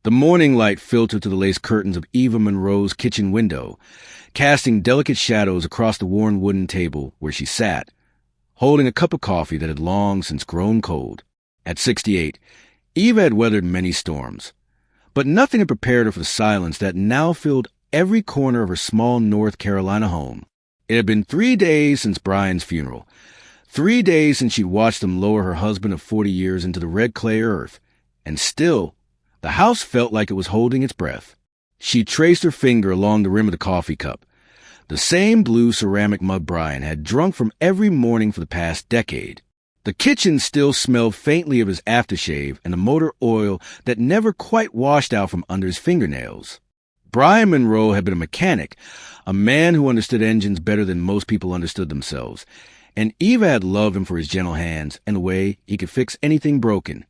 The morning light filtered through the lace curtains of Eva Monroe's kitchen window, casting delicate shadows across the worn wooden table where she sat, holding a cup of coffee that had long since grown cold. At 68, Eva had weathered many storms, but nothing had prepared her for the silence that now filled every corner of her small North Carolina home. It had been 3 days since Brian's funeral, 3 days since she'd watched him lower her husband of 40 years into the red clay earth, and still, the house felt like it was holding its breath. She traced her finger along the rim of the coffee cup, the same blue ceramic mug Brian had drunk from every morning for the past decade. The kitchen still smelled faintly of his aftershave and the motor oil that never quite washed out from under his fingernails. Brian Monroe had been a mechanic, a man who understood engines better than most people understood themselves, and Eva had loved him for his gentle hands and the way he could fix anything broken.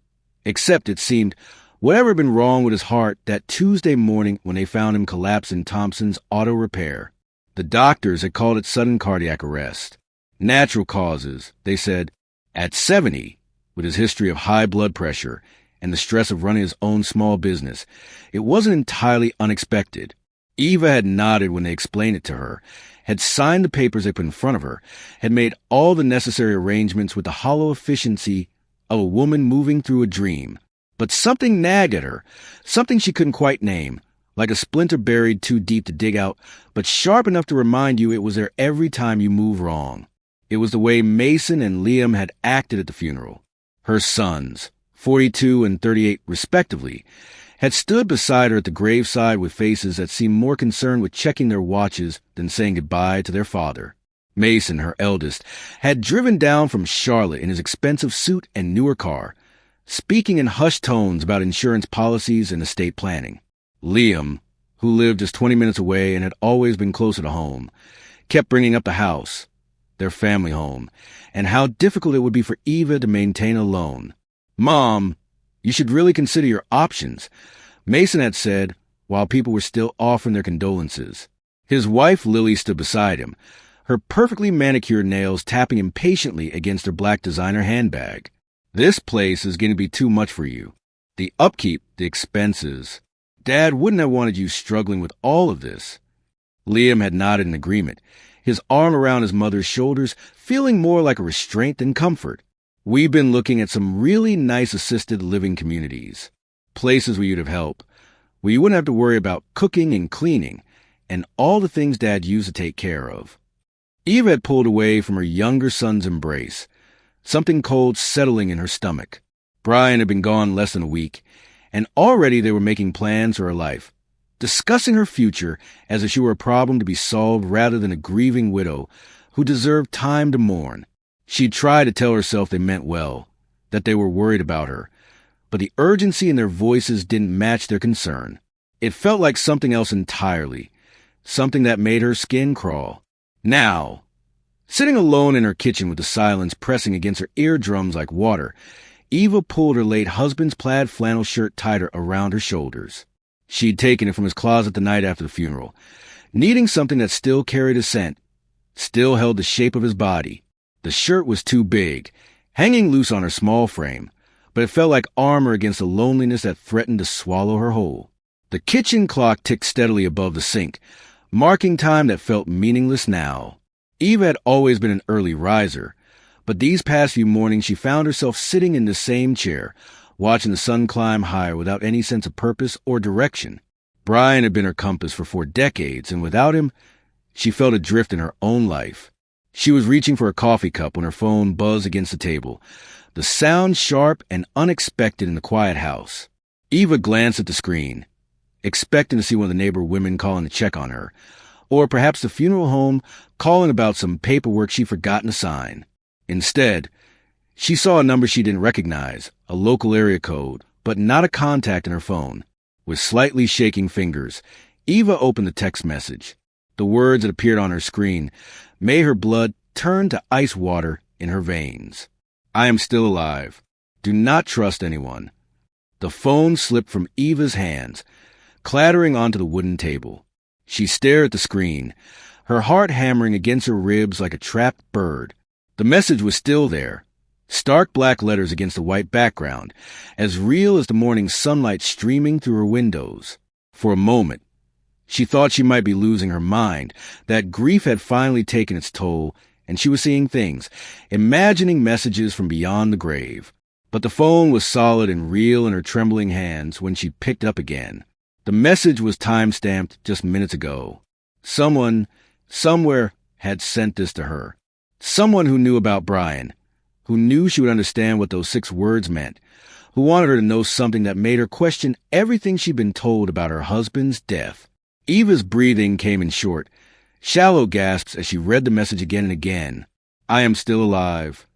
Except, it seemed, whatever had been wrong with his heart that Tuesday morning when they found him collapsed in Thompson's auto repair. The doctors had called it sudden cardiac arrest. Natural causes, they said. At 70, with his history of high blood pressure and the stress of running his own small business, it wasn't entirely unexpected. Eva had nodded when they explained it to her, had signed the papers they put in front of her, had made all the necessary arrangements with the hollow efficiency of a woman moving through a dream. But something nagged at her, something she couldn't quite name, like a splinter buried too deep to dig out, but sharp enough to remind you it was there every time you move wrong. It was the way Mason and Liam had acted at the funeral. Her sons, 42 and 38 respectively, had stood beside her at the graveside with faces that seemed more concerned with checking their watches than saying goodbye to their father. Mason, her eldest, had driven down from Charlotte in his expensive suit and newer car, speaking in hushed tones about insurance policies and estate planning. Liam, who lived just 20 minutes away and had always been closer to home, kept bringing up the house, their family home, and how difficult it would be for Eva to maintain alone. "Mom, you should really consider your options," Mason had said, while people were still offering their condolences. His wife Lily stood beside him, her perfectly manicured nails tapping impatiently against her black designer handbag. "This place is going to be too much for you. The upkeep, the expenses. Dad wouldn't have wanted you struggling with all of this." Liam had nodded in agreement, his arm around his mother's shoulders, feeling more like a restraint than comfort. "We've been looking at some really nice assisted living communities, places where you'd have help, where you wouldn't have to worry about cooking and cleaning, and all the things Dad used to take care of." Eva had pulled away from her younger son's embrace, something cold settling in her stomach. Brian had been gone less than a week, and already they were making plans for her life, discussing her future as if she were a problem to be solved rather than a grieving widow who deserved time to mourn. She tried to tell herself they meant well, that they were worried about her, but the urgency in their voices didn't match their concern. It felt like something else entirely, something that made her skin crawl. Now, sitting alone in her kitchen with the silence pressing against her eardrums like water, Eva pulled her late husband's plaid flannel shirt tighter around her shoulders. She'd taken it from his closet the night after the funeral, needing something that still carried a scent, still held the shape of his body. The shirt was too big, hanging loose on her small frame, but it felt like armor against the loneliness that threatened to swallow her whole. The kitchen clock ticked steadily above the sink, marking time that felt meaningless now. Eva had always been an early riser, but these past few mornings she found herself sitting in the same chair, watching the sun climb higher without any sense of purpose or direction. Brian had been her compass for 4 decades, and without him, she felt adrift in her own life. She was reaching for a coffee cup when her phone buzzed against the table, the sound sharp and unexpected in the quiet house. Eva glanced at the screen, expecting to see one of the neighbor women calling to check on her, or perhaps the funeral home calling about some paperwork she'd forgotten to sign. Instead, she saw a number she didn't recognize, a local area code, but not a contact in her phone. With slightly shaking fingers, Eva opened the text message. The words that appeared on her screen made her blood turn to ice water in her veins. "I am still alive. Do not trust anyone." The phone slipped from Eva's hands, clattering onto the wooden table. She stared at the screen, her heart hammering against her ribs like a trapped bird. The message was still there, Stark black letters against a white background, as real as the morning sunlight streaming through her windows. For a moment, she thought she might be losing her mind, that grief had finally taken its toll, and she was seeing things, imagining messages from beyond the grave. But the phone was solid and real in her trembling hands when she picked up again. The message was time-stamped just minutes ago. Someone, somewhere, had sent this to her. Someone who knew about Brian, who knew she would understand what those 6 words meant, who wanted her to know something that made her question everything she'd been told about her husband's death. Eva's breathing came in short, shallow gasps as she read the message again and again. I am still alive.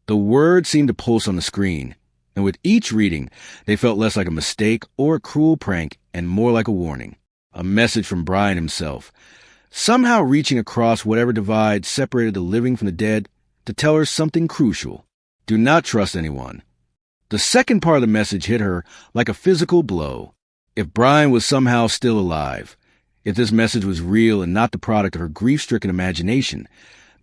The words seemed to pulse on the screen, and with each reading, they felt less like a mistake or a cruel prank and more like a warning. A message from Brian himself, somehow reaching across whatever divide separated the living from the dead to tell her something crucial. Do not trust anyone. The second part of the message hit her like a physical blow. If Brian was somehow still alive, if this message was real and not the product of her grief-stricken imagination,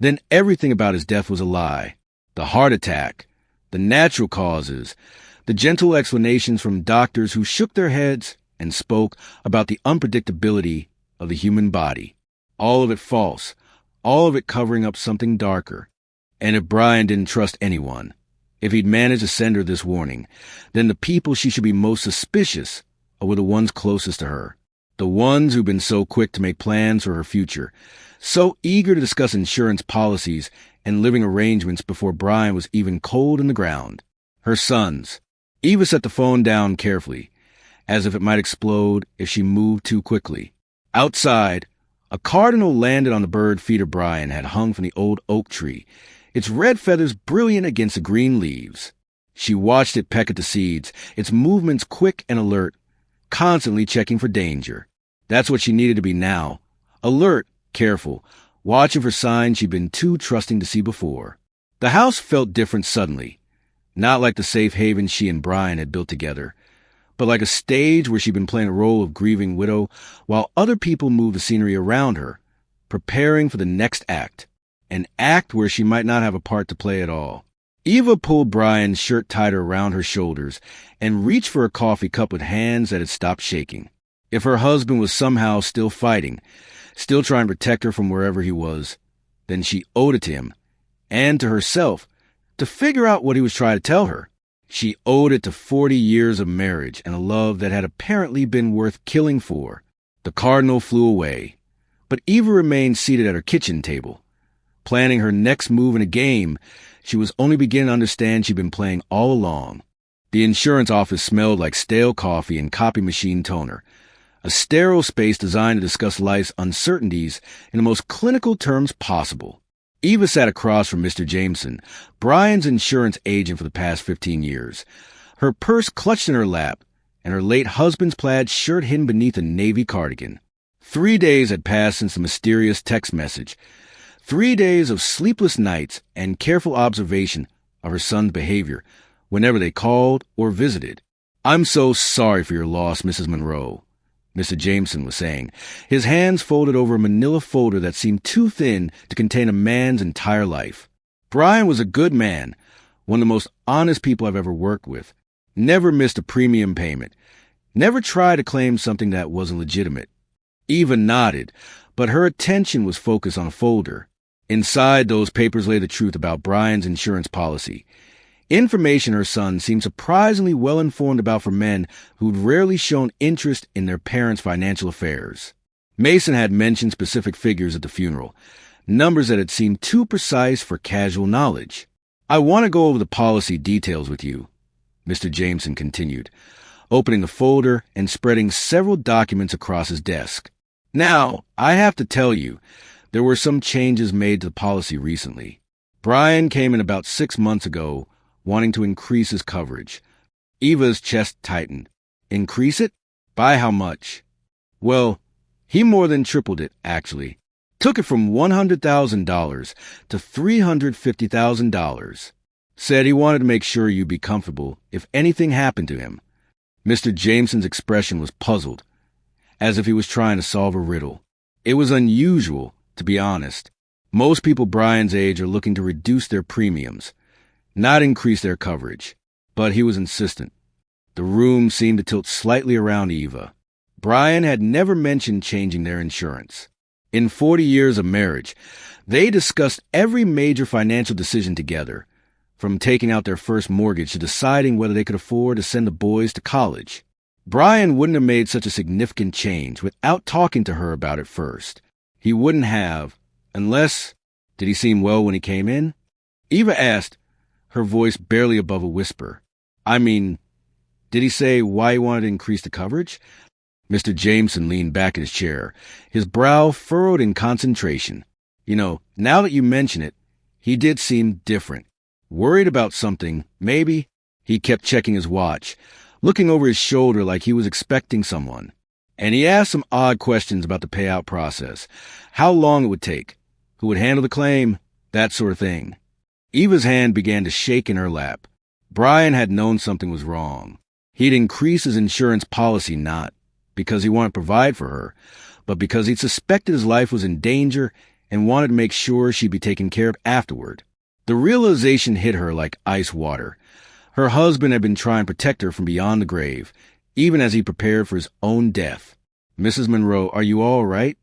then everything about his death was a lie. The heart attack, the natural causes, the gentle explanations from doctors who shook their heads and spoke about the unpredictability of the human body. All of it false, all of it covering up something darker. And if Brian didn't trust anyone, if he'd managed to send her this warning, then the people she should be most suspicious of were the ones closest to her. The ones who'd been so quick to make plans for her future, so eager to discuss insurance policies and living arrangements before Brian was even cold in the ground. Her sons. Eva set the phone down carefully, as if it might explode if she moved too quickly. Outside, a cardinal landed on the bird feeder Brian had hung from the old oak tree, its red feathers brilliant against the green leaves. She watched it peck at the seeds, its movements quick and alert, constantly checking for danger. That's what she needed to be now. Alert, careful, watching for signs she'd been too trusting to see before. The house felt different suddenly, not like the safe haven she and Brian had built together, but like a stage where she'd been playing a role of grieving widow while other people moved the scenery around her, preparing for the next act, an act where she might not have a part to play at all. Eva pulled Brian's shirt tighter around her shoulders and reached for a coffee cup with hands that had stopped shaking. If her husband was somehow still fighting, still trying to protect her from wherever he was, then she owed it to him, and to herself, to figure out what he was trying to tell her. She owed it to 40 years of marriage and a love that had apparently been worth killing for. The cardinal flew away, but Eva remained seated at her kitchen table, planning her next move in a game she was only beginning to understand she'd been playing all along. The insurance office smelled like stale coffee and copy machine toner, a sterile space designed to discuss life's uncertainties in the most clinical terms possible. Eva sat across from Mr. Jameson, Brian's insurance agent for the past 15 years, her purse clutched in her lap, and her late husband's plaid shirt hidden beneath a navy cardigan. 3 days had passed since the mysterious text message, 3 days of sleepless nights and careful observation of her son's behavior whenever they called or visited. I'm so sorry for your loss, Mrs. Monroe, Mr. Jameson was saying, his hands folded over a manila folder that seemed too thin to contain a man's entire life. Brian was a good man, one of the most honest people I've ever worked with, never missed a premium payment, never tried to claim something that wasn't legitimate. Eva nodded, but her attention was focused on a folder. Inside those papers lay the truth about Brian's insurance policy. Information her son seemed surprisingly well informed about for men who'd rarely shown interest in their parents' financial affairs. Mason had mentioned specific figures at the funeral, numbers that had seemed too precise for casual knowledge. I want to go over the policy details with you, Mr. Jameson continued, opening the folder and spreading several documents across his desk. Now, I have to tell you, there were some changes made to the policy recently. Brian came in about 6 months ago, wanting to increase his coverage. Eva's chest tightened. Increase it? By how much? Well, he more than tripled it, actually. Took it from $100,000 to $350,000. Said he wanted to make sure you'd be comfortable if anything happened to him. Mr. Jameson's expression was puzzled, as if he was trying to solve a riddle. It was unusual, to be honest. Most people Brian's age are looking to reduce their premiums. not increase their coverage. But he was insistent. The room seemed to tilt slightly around Eva. Brian had never mentioned changing their insurance. In 40 years of marriage, they discussed every major financial decision together, from taking out their first mortgage to deciding whether they could afford to send the boys to college. Brian wouldn't have made such a significant change without talking to her about it first. He wouldn't have, unless... Did he seem well when he came in? Eva asked, her voice barely above a whisper. I mean, did he say why he wanted to increase the coverage? Mr. Jameson leaned back in his chair, his brow furrowed in concentration. Now that you mention it, he did seem different. Worried about something, maybe. He kept checking his watch, looking over his shoulder like he was expecting someone. And he asked some odd questions about the payout process, how long it would take, who would handle the claim, that sort of thing. Eva's hand began to shake in her lap. Brian had known something was wrong. He'd increase his insurance policy not because he wanted to provide for her, but because he suspected his life was in danger and wanted to make sure she'd be taken care of afterward. The realization hit her like ice water. Her husband had been trying to protect her from beyond the grave, even as he prepared for his own death. Mrs. Monroe, are you all right?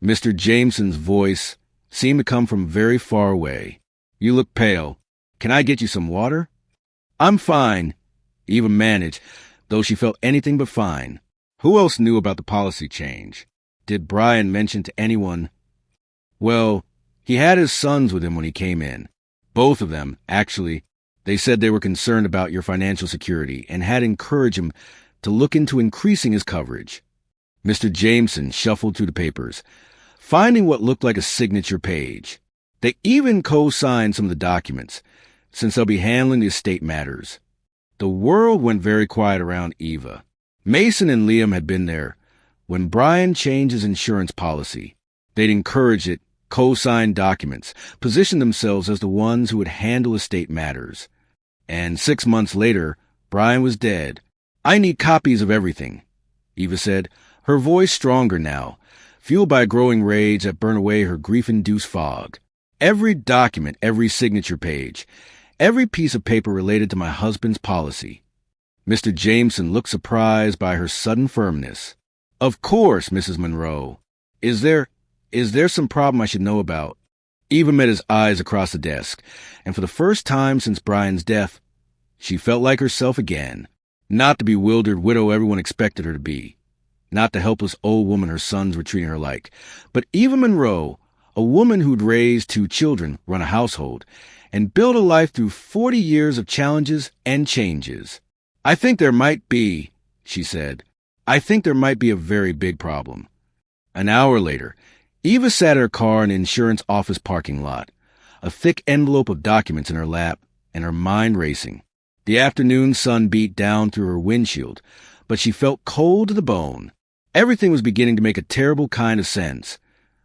Mr. Jameson's voice seemed to come from very far away. You look pale. Can I get you some water? I'm fine, Eva managed, though she felt anything but fine. Who else knew about the policy change? Did Brian mention to anyone? Well, he had his sons with him when he came in. Both of them, actually. They said they were concerned about your financial security and had encouraged him to look into increasing his coverage. Mr. Jameson shuffled through the papers, finding what looked like a signature page. They even co-signed some of the documents, since they'll be handling the estate matters. The world went very quiet around Eva. Mason and Liam had been there. When Brian changed his insurance policy, they'd encouraged it, co-signed documents, positioned themselves as the ones who would handle estate matters. And 6 months later, Brian was dead. I need copies of everything, Eva said, her voice stronger now, fueled by a growing rage that burned away her grief-induced fog. Every document, every signature page, every piece of paper related to my husband's policy. Mr. Jameson looked surprised by her sudden firmness. Of course, Mrs. Monroe. Is there some problem I should know about? Eva met his eyes across the desk, and for the first time since Brian's death, she felt like herself again. Not the bewildered widow everyone expected her to be. Not the helpless old woman her sons were treating her like. But Eva Monroe, a woman who'd raised 2 children, run a household, and built a life through 40 years of challenges and changes. I think there might be, she said. I think there might be a very big problem. An hour later, Eva sat in her car in the insurance office parking lot, a thick envelope of documents in her lap and her mind racing. The afternoon sun beat down through her windshield, but she felt cold to the bone. Everything was beginning to make a terrible kind of sense.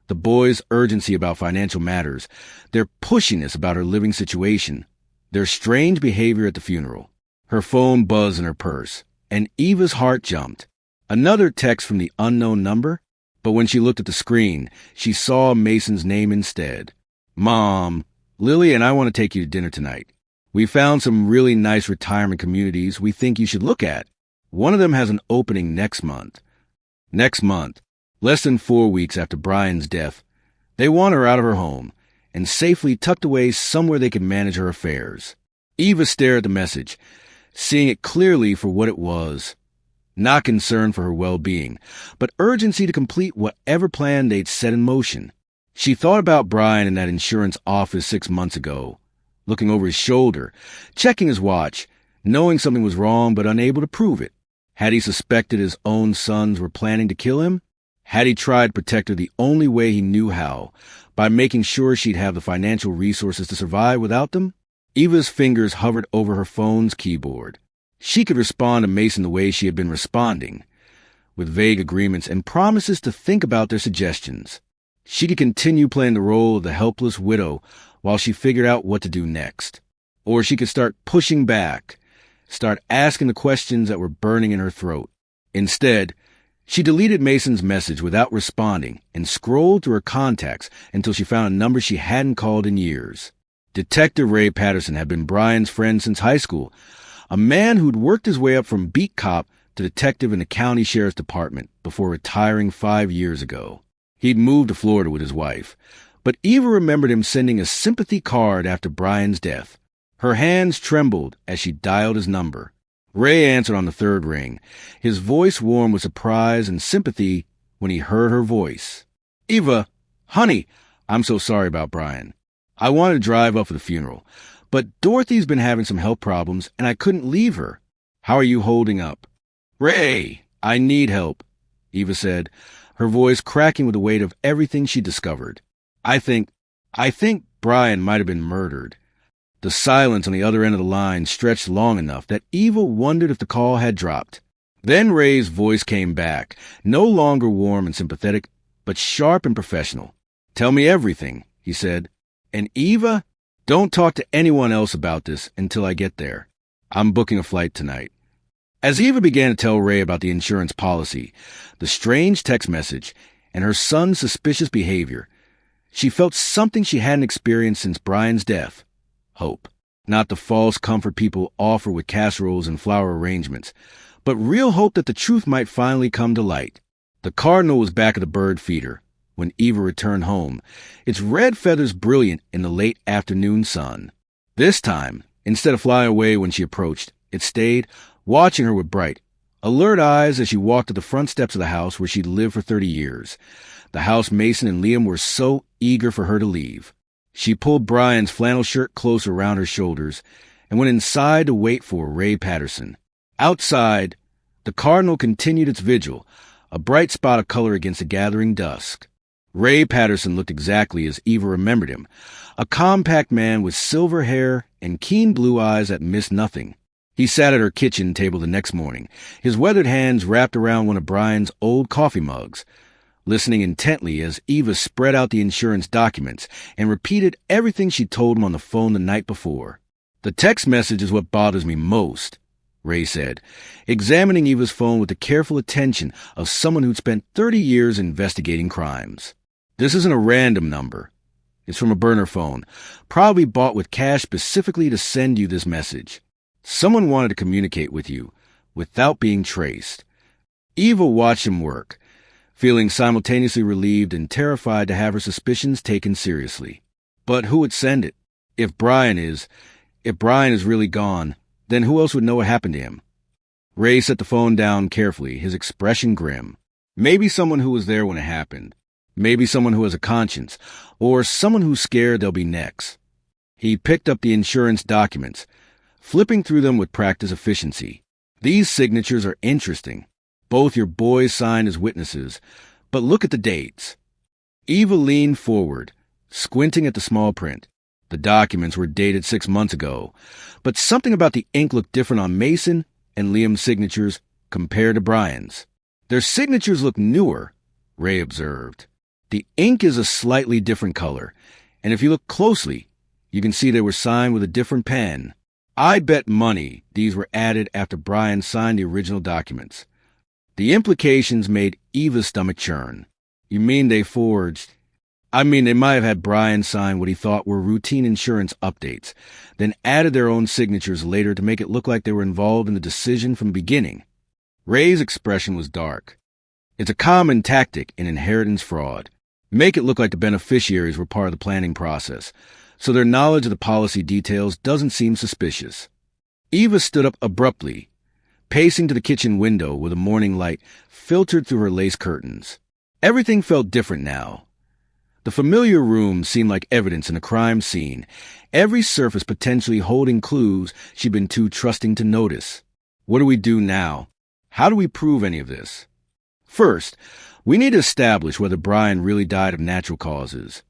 The boys' urgency about financial matters, their pushiness about her living situation, their strange behavior at the funeral. Her phone buzzed in her purse, and Eva's heart jumped. Another text from the unknown number? But when she looked at the screen, she saw Mason's name instead. Mom, Lily and I want to take you to dinner tonight. We found some really nice retirement communities we think you should look at. One of them has an opening next month. Next month, less than 4 weeks after Brian's death, they want her out of her home and safely tucked away somewhere they can manage her affairs. Eva stared at the message, seeing it clearly for what it was. Not concern for her well-being, but urgency to complete whatever plan they'd set in motion. She thought about Brian in that insurance office 6 months ago, looking over his shoulder, checking his watch, knowing something was wrong but unable to prove it. Had he suspected his own sons were planning to kill him? Had he tried to protect her the only way he knew how, by making sure she'd have the financial resources to survive without them? Eva's fingers hovered over her phone's keyboard. She could respond to Mason the way she had been responding, with vague agreements and promises to think about their suggestions. She could continue playing the role of the helpless widow while she figured out what to do next. Or she could start pushing back, start asking the questions that were burning in her throat. Instead, she deleted Mason's message without responding and scrolled through her contacts until she found a number she hadn't called in years. Detective Ray Patterson had been Brian's friend since high school, a man who'd worked his way up from beat cop to detective in the county sheriff's department before retiring 5 years ago. He'd moved to Florida with his wife, but Eva remembered him sending a sympathy card after Brian's death. Her hands trembled as she dialed his number. Ray answered on the third ring, his voice warm with surprise and sympathy when he heard her voice. "Eva, honey, I'm so sorry about Brian. I wanted to drive up for the funeral, but Dorothy's been having some health problems and I couldn't leave her. How are you holding up?" "Ray, I need help," Eva said, her voice cracking with the weight of everything she discovered. I think Brian might have been murdered." The silence on the other end of the line stretched long enough that Eva wondered if the call had dropped. Then Ray's voice came back, no longer warm and sympathetic, but sharp and professional. "Tell me everything," he said. "And Eva, don't talk to anyone else about this until I get there. I'm booking a flight tonight." As Eva began to tell Ray about the insurance policy, the strange text message, and her son's suspicious behavior, she felt something she hadn't experienced since Brian's death. Hope. Not the false comfort people offer with casseroles and flower arrangements, but real hope that the truth might finally come to light. The cardinal was back at the bird feeder when Eva returned home, its red feathers brilliant in the late afternoon sun. This time, instead of flying away when she approached, it stayed, watching her with bright, alert eyes as she walked to the front steps of the house where she'd lived for 30 years. The house Mason and Liam were so eager for her to leave. She pulled Brian's flannel shirt closer around her shoulders and went inside to wait for Ray Patterson. Outside, the cardinal continued its vigil, a bright spot of color against the gathering dusk. Ray Patterson looked exactly as Eva remembered him, a compact man with silver hair and keen blue eyes that missed nothing. He sat at her kitchen table the next morning, his weathered hands wrapped around one of Brian's old coffee mugs, listening intently as Eva spread out the insurance documents and repeated everything she'd told him on the phone the night before. "The text message is what bothers me most," Ray said, examining Eva's phone with the careful attention of someone who'd spent 30 years investigating crimes. "This isn't a random number. It's from a burner phone, probably bought with cash specifically to send you this message. Someone wanted to communicate with you without being traced." Eva watched him work, feeling simultaneously relieved and terrified to have her suspicions taken seriously. But who would send it? If Brian is really gone, then who else would know what happened to him? Ray set the phone down carefully, his expression grim. Maybe someone who was there when it happened. Maybe someone who has a conscience, or someone who's scared they'll be next. He picked up the insurance documents, flipping through them with practiced efficiency. "These signatures are interesting. Both your boys signed as witnesses, but look at the dates." Eva leaned forward, squinting at the small print. The documents were dated 6 months ago, but something about the ink looked different on Mason and Liam's signatures compared to Brian's. "Their signatures look newer," Ray observed. "The ink is a slightly different color, and if you look closely, you can see they were signed with a different pen. I bet money these were added after Brian signed the original documents." The implications made Eva's stomach churn. "You mean they forged?" They might have had Brian sign what he thought were routine insurance updates, then added their own signatures later to make it look like they were involved in the decision from the beginning. Ray's expression was dark. "It's a common tactic in inheritance fraud. Make it look like the beneficiaries were part of the planning process, so their knowledge of the policy details doesn't seem suspicious." Eva stood up abruptly, pacing to the kitchen window where the morning light filtered through her lace curtains. Everything felt different now. The familiar room seemed like evidence in a crime scene, every surface potentially holding clues she'd been too trusting to notice. What do we do now? How do we prove any of this? First, we need to establish whether Brian really died of natural causes,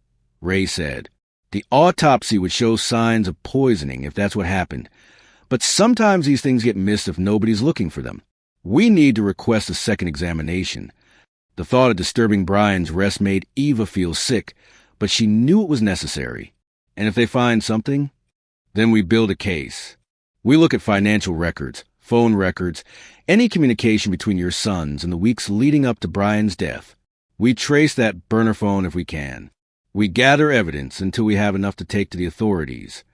Ray said. The autopsy would show signs of poisoning if that's what happened, but sometimes these things get missed if nobody's looking for them. We need to request a second examination. The thought of disturbing Brian's rest made Eva feel sick, but she knew it was necessary. And if they find something, then we build a case. We look at financial records, phone records, any communication between your sons in the weeks leading up to Brian's death. We trace that burner phone if we can. We gather evidence until we have enough to take to the authorities.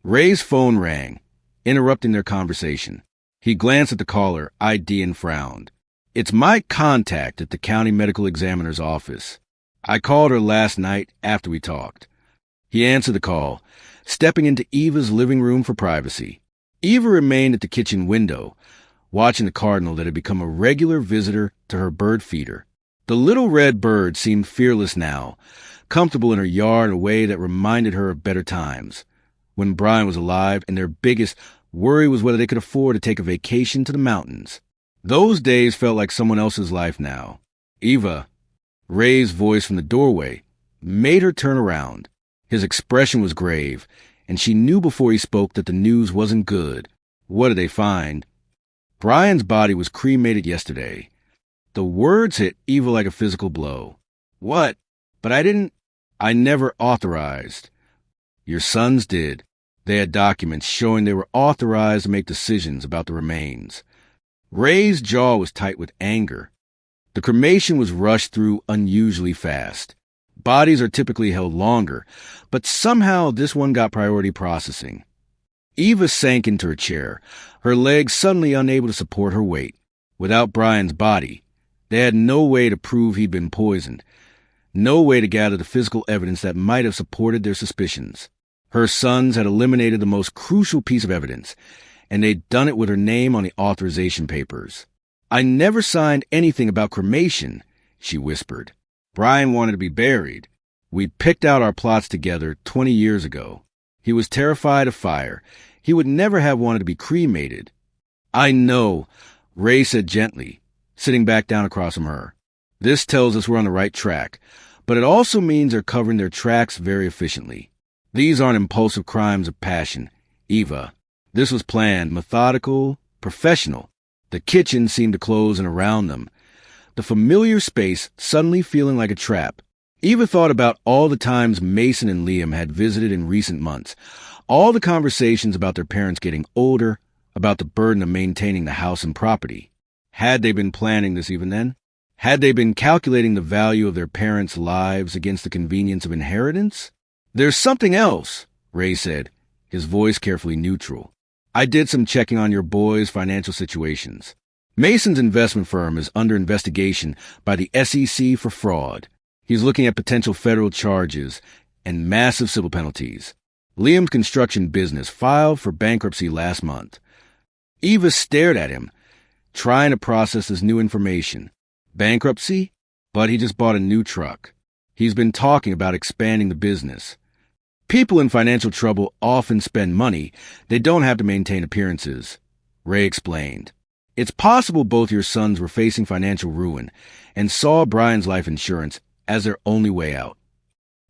Ray's phone rang, interrupting their conversation. He glanced at the caller ID and frowned. It's my contact at the county medical examiner's office. I called her last night after we talked. He answered the call, stepping into Eva's living room for privacy. Eva remained at the kitchen window, watching the cardinal that had become a regular visitor to her bird feeder. The little red bird seemed fearless now, comfortable in her yard in a way that reminded her of better times, when Brian was alive and their biggest worry was whether they could afford to take a vacation to the mountains. Those days felt like someone else's life now. Eva, Ray's voice from the doorway, made her turn around. His expression was grave, and she knew before he spoke that the news wasn't good. What did they find? Brian's body was cremated yesterday. The words hit Eva like a physical blow. What? But I never authorized. Your sons did. They had documents showing they were authorized to make decisions about the remains. Ray's jaw was tight with anger. The cremation was rushed through unusually fast. Bodies are typically held longer, but somehow this one got priority processing. Eva sank into her chair, her legs suddenly unable to support her weight. Without Brian's body, they had no way to prove he'd been poisoned, no way to gather the physical evidence that might have supported their suspicions. Her sons had eliminated the most crucial piece of evidence, and they'd done it with her name on the authorization papers. I never signed anything about cremation, she whispered. Brian wanted to be buried. We picked out our plots together 20 years ago. He was terrified of fire. He would never have wanted to be cremated. I know, Ray said gently, sitting back down across from her. This tells us we're on the right track, but it also means they're covering their tracks very efficiently. These aren't impulsive crimes of passion, Eva. This was planned, methodical, professional. The kitchen seemed to close in around them, the familiar space suddenly feeling like a trap. Eva thought about all the times Mason and Liam had visited in recent months, all the conversations about their parents getting older, about the burden of maintaining the house and property. Had they been planning this even then? Had they been calculating the value of their parents' lives against the convenience of inheritance? There's something else, Ray said, his voice carefully neutral. I did some checking on your boys' financial situations. Mason's investment firm is under investigation by the SEC for fraud. He's looking at potential federal charges and massive civil penalties. Liam's construction business filed for bankruptcy last month. Eva stared at him, trying to process this new information. Bankruptcy? But he just bought a new truck. He's been talking about expanding the business. People in financial trouble often spend money. They don't have to maintain appearances, Ray explained. It's possible both your sons were facing financial ruin and saw Brian's life insurance as their only way out.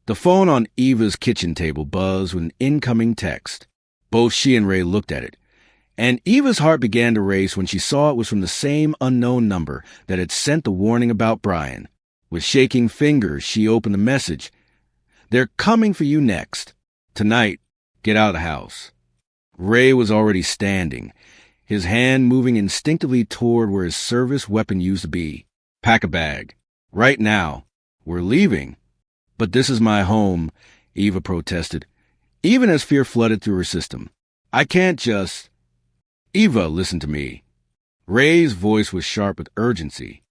The phone on Eva's kitchen table buzzed with an incoming text. Both she and Ray looked at it, and Eva's heart began to race when she saw it was from the same unknown number that had sent the warning about Brian. With shaking fingers, she opened the message. They're coming for you next. Tonight, get out of the house. Ray was already standing, his hand moving instinctively toward where his service weapon used to be. Pack a bag. Right now. We're leaving. But this is my home, Eva protested, even as fear flooded through her system. I can't just... Eva, listen to me. Ray's voice was sharp with urgency.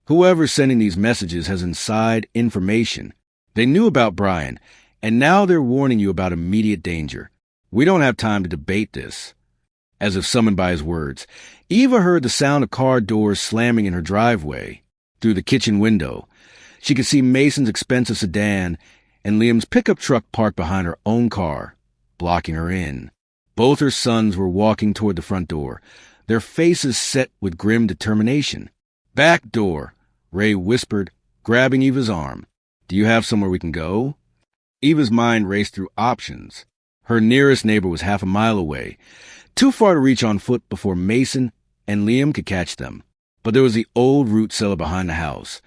Whoever's sending these messages has inside information. They knew about Brian, and now they're warning you about immediate danger. We don't have time to debate this. As if summoned by his words, Eva heard the sound of car doors slamming in her driveway. Through the kitchen window, she could see Mason's expensive sedan and Liam's pickup truck parked behind her own car, blocking her in. Both her sons were walking toward the front door, their faces set with grim determination. Back door, Ray whispered, grabbing Eva's arm. Do you have somewhere we can go? Eva's mind raced through options. Her nearest neighbor was half a mile away, too far to reach on foot before Mason and Liam could catch them. But there was the old root cellar behind the house,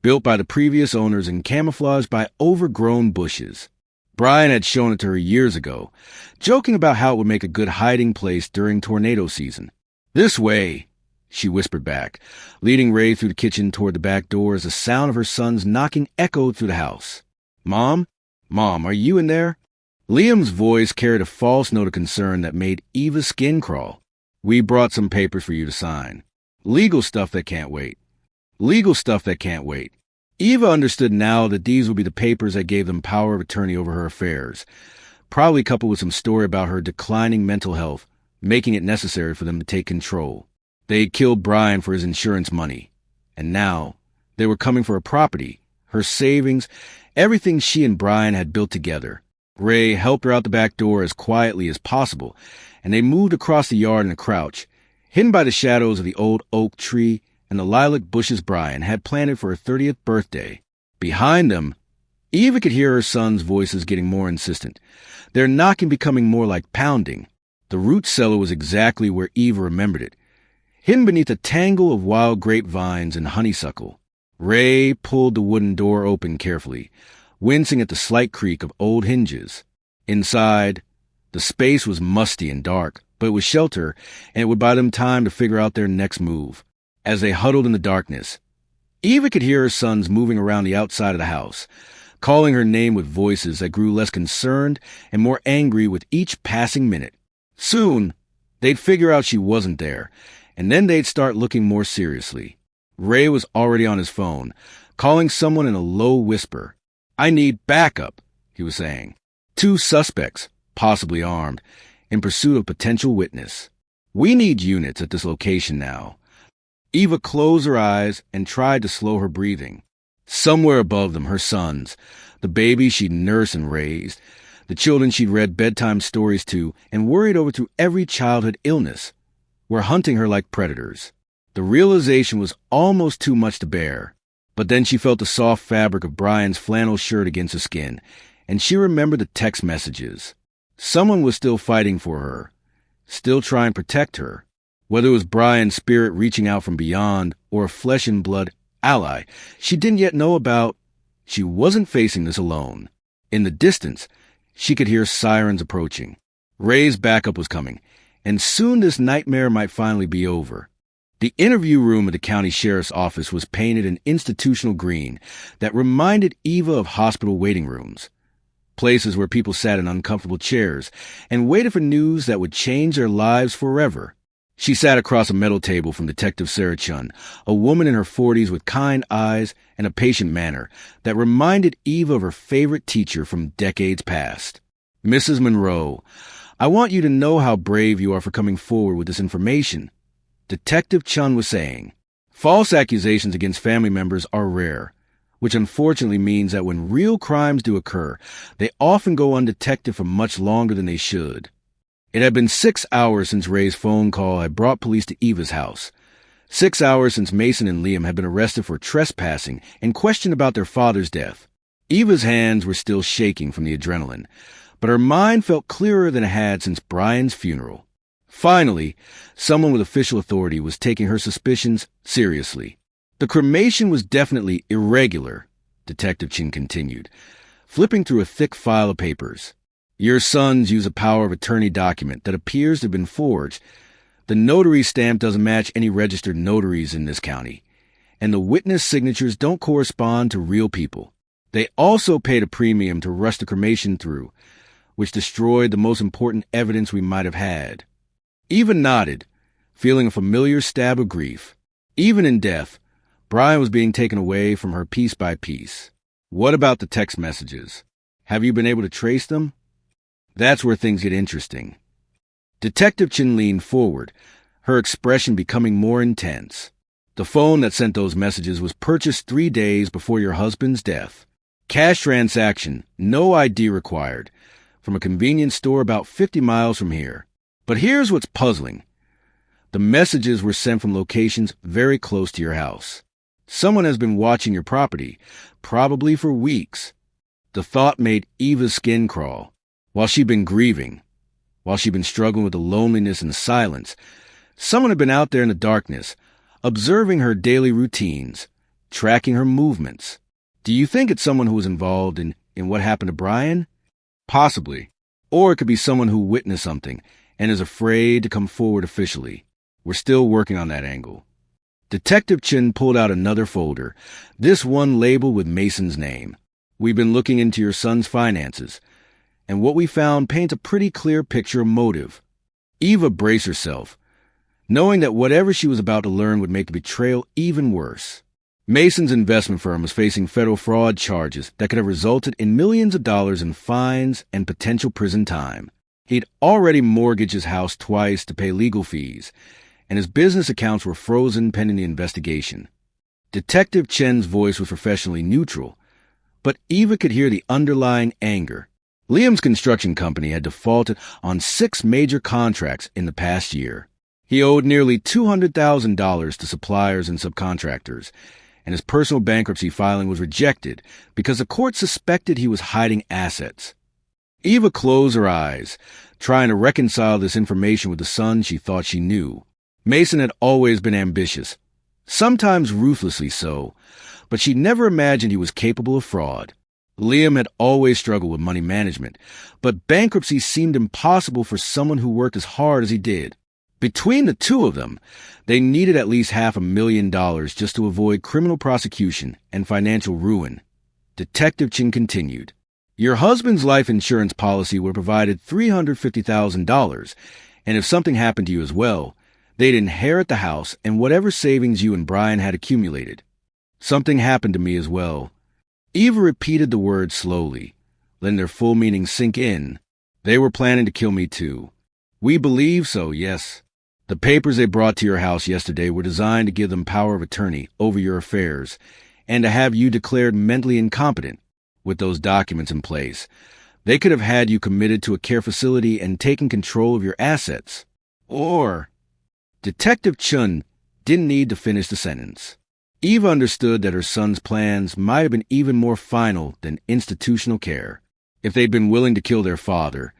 built by the previous owners and camouflaged by overgrown bushes. Brian had shown it to her years ago, joking about how it would make a good hiding place during tornado season. This way, she whispered back, leading Ray through the kitchen toward the back door as the sound of her sons knocking echoed through the house. Mom? Mom, are you in there? Liam's voice carried a false note of concern that made Eva's skin crawl. We brought some papers for you to sign. Legal stuff that can't wait. Legal stuff that can't wait. Eva understood now that these would be the papers that gave them power of attorney over her affairs, probably coupled with some story about her declining mental health, making it necessary for them to take control. They had killed Brian for his insurance money, and now they were coming for her property, her savings, everything she and Brian had built together. Ray helped her out the back door as quietly as possible, and they moved across the yard in a crouch, hidden by the shadows of the old oak tree and the lilac bushes Brian had planted for her 30th birthday. Behind them, Eva could hear her son's voices getting more insistent, their knocking becoming more like pounding. The root cellar was exactly where Eva remembered it, hidden beneath a tangle of wild grapevines and honeysuckle. Ray pulled the wooden door open carefully, wincing at the slight creak of old hinges. Inside, the space was musty and dark, but it was shelter, and it would buy them time to figure out their next move. As they huddled in the darkness, Eva could hear her sons moving around the outside of the house, calling her name with voices that grew less concerned and more angry with each passing minute. Soon, they'd figure out she wasn't there, and then they'd start looking more seriously. Ray was already on his phone, calling someone in a low whisper. "I need backup," he was saying. 2 suspects, possibly armed, in pursuit of a potential witness. "We need units at this location now." Eva closed her eyes and tried to slow her breathing. Somewhere above them, her sons, the babies she'd nursed and raised, the children she'd read bedtime stories to and worried over through every childhood illness, were hunting her like predators. The realization was almost too much to bear. But then she felt the soft fabric of Brian's flannel shirt against her skin, and she remembered the text messages. Someone was still fighting for her, still trying to protect her. Whether it was Brian's spirit reaching out from beyond or a flesh-and-blood ally she didn't yet know about, she wasn't facing this alone. In the distance, she could hear sirens approaching. Ray's backup was coming, and soon this nightmare might finally be over. The interview room of the county sheriff's office was painted an institutional green that reminded Eva of hospital waiting rooms, places where people sat in uncomfortable chairs and waited for news that would change their lives forever. She sat across a metal table from Detective Sarah Chun, a woman in her 40s with kind eyes and a patient manner that reminded Eva of her favorite teacher from decades past. "Mrs. Monroe, I want you to know how brave you are for coming forward with this information," Detective Chun was saying. "False accusations against family members are rare, which unfortunately means that when real crimes do occur, they often go undetected for much longer than they should." It had been 6 hours since Ray's phone call had brought police to Eva's house. 6 hours since Mason and Liam had been arrested for trespassing and questioned about their father's death. Eva's hands were still shaking from the adrenaline, but her mind felt clearer than it had since Brian's funeral. Finally, someone with official authority was taking her suspicions seriously. "The cremation was definitely irregular," Detective Chin continued, flipping through a thick file of papers. "Your sons use a power of attorney document that appears to have been forged. The notary stamp doesn't match any registered notaries in this county, and the witness signatures don't correspond to real people. They also paid a premium to rush the cremation through, which destroyed the most important evidence we might have had." Eva nodded, feeling a familiar stab of grief. Even in death, Brian was being taken away from her piece by piece. "What about the text messages? Have you been able to trace them?" "That's where things get interesting." Detective Chin leaned forward, her expression becoming more intense. "The phone that sent those messages was purchased 3 days before your husband's death. Cash transaction, no ID required, from a convenience store about 50 miles from here. But here's what's puzzling. The messages were sent from locations very close to your house. Someone has been watching your property, probably for weeks." The thought made Eva's skin crawl. While she'd been grieving, while she'd been struggling with the loneliness and silence, someone had been out there in the darkness, observing her daily routines, tracking her movements. "Do you think it's someone who was involved in what happened to Brian?" "Possibly. Or it could be someone who witnessed something and is afraid to come forward officially. We're still working on that angle." Detective Chin pulled out another folder, this one labeled with Mason's name. We've been looking into your son's finances, and what we found paints a pretty clear picture of motive. Eva braced herself, knowing that whatever she was about to learn would make the betrayal even worse. Mason's investment firm was facing federal fraud charges that could have resulted in millions of dollars in fines and potential prison time. He'd already mortgaged his house twice to pay legal fees, and his business accounts were frozen pending the investigation. Detective Chen's voice was professionally neutral, but Eva could hear the underlying anger. Liam's construction company had defaulted on 6 major contracts in the past year. He owed nearly $200,000 to suppliers and subcontractors, and his personal bankruptcy filing was rejected because the court suspected he was hiding assets. Eva closed her eyes, trying to reconcile this information with the son she thought she knew. Mason had always been ambitious, sometimes ruthlessly so, but she never imagined he was capable of fraud. Liam had always struggled with money management, but bankruptcy seemed impossible for someone who worked as hard as he did. Between the two of them, they needed at least $500,000 just to avoid criminal prosecution and financial ruin. Detective Chen continued, "Your husband's life insurance policy would have provided $350,000, and if something happened to you as well, they'd inherit the house and whatever savings you and Brian had accumulated. Something happened to me as well." Eva repeated the words slowly, letting their full meaning sink in. "They were planning to kill me too." "We believe so, yes. The papers they brought to your house yesterday were designed to give them power of attorney over your affairs and to have you declared mentally incompetent. With those documents in place, they could have had you committed to a care facility and taken control of your assets. Or..." Detective Chun didn't need to finish the sentence. Eva understood that her son's plans might have been even more final than institutional care. If they'd been willing to kill their father,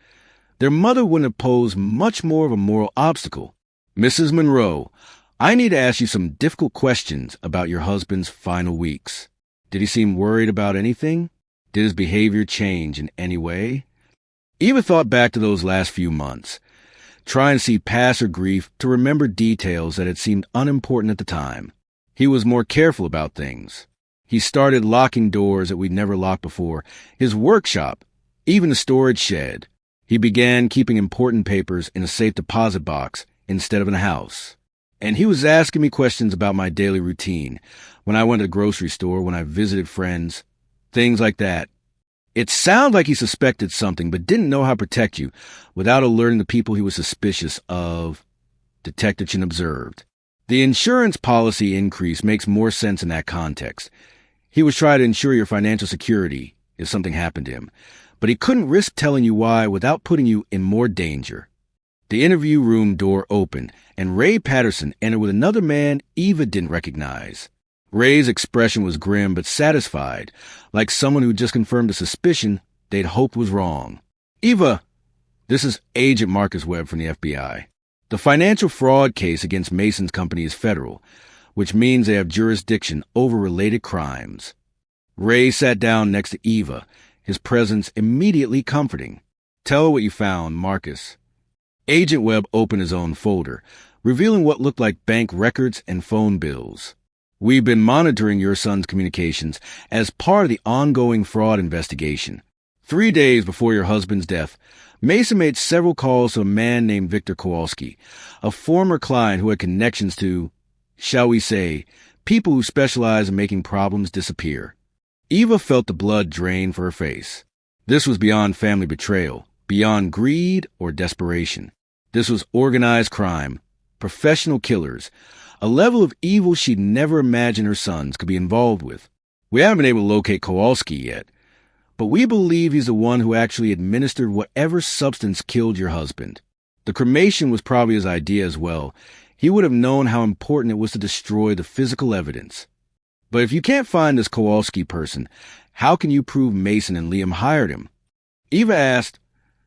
their mother wouldn't have posed much more of a moral obstacle. "Mrs. Monroe, I need to ask you some difficult questions about your husband's final weeks. Did he seem worried about anything? Did his behavior change in any way?" Eva thought back to those last few months, trying to see past her grief to remember details that had seemed unimportant at the time. He was more careful about things. He started locking doors that we'd never locked before, his workshop, even the storage shed. He began keeping important papers in a safe deposit box instead of in a house. And he was asking me questions about my daily routine, when I went to the grocery store, when I visited friends, things like that. It sounded like he suspected something but didn't know how to protect you without alerting the people he was suspicious of, Detective Chin observed. The insurance policy increase makes more sense in that context. He was trying to ensure your financial security if something happened to him, but he couldn't risk telling you why without putting you in more danger. The interview room door opened, and Ray Patterson entered with another man Eva didn't recognize. Ray's expression was grim but satisfied, like someone who just confirmed a suspicion they'd hoped was wrong. "Eva, this is Agent Marcus Webb from the FBI. The financial fraud case against Mason's company is federal, which means they have jurisdiction over related crimes." Ray sat down next to Eva, his presence immediately comforting. "Tell her what you found, Marcus." Agent Webb opened his own folder, revealing what looked like bank records and phone bills. "We've been monitoring your son's communications as part of the ongoing fraud investigation. 3 days before your husband's death, Mason made several calls to a man named Victor Kowalski, a former client who had connections to, shall we say, people who specialize in making problems disappear." Eva felt the blood drain from her face. This was beyond family betrayal, beyond greed or desperation. This was organized crime, professional killers, a level of evil she'd never imagined her sons could be involved with. "We haven't been able to locate Kowalski yet, but we believe he's the one who actually administered whatever substance killed your husband. The cremation was probably his idea as well. He would have known how important it was to destroy the physical evidence. But if you can't find this Kowalski person, how can you prove Mason and Liam hired him?" Eva asked,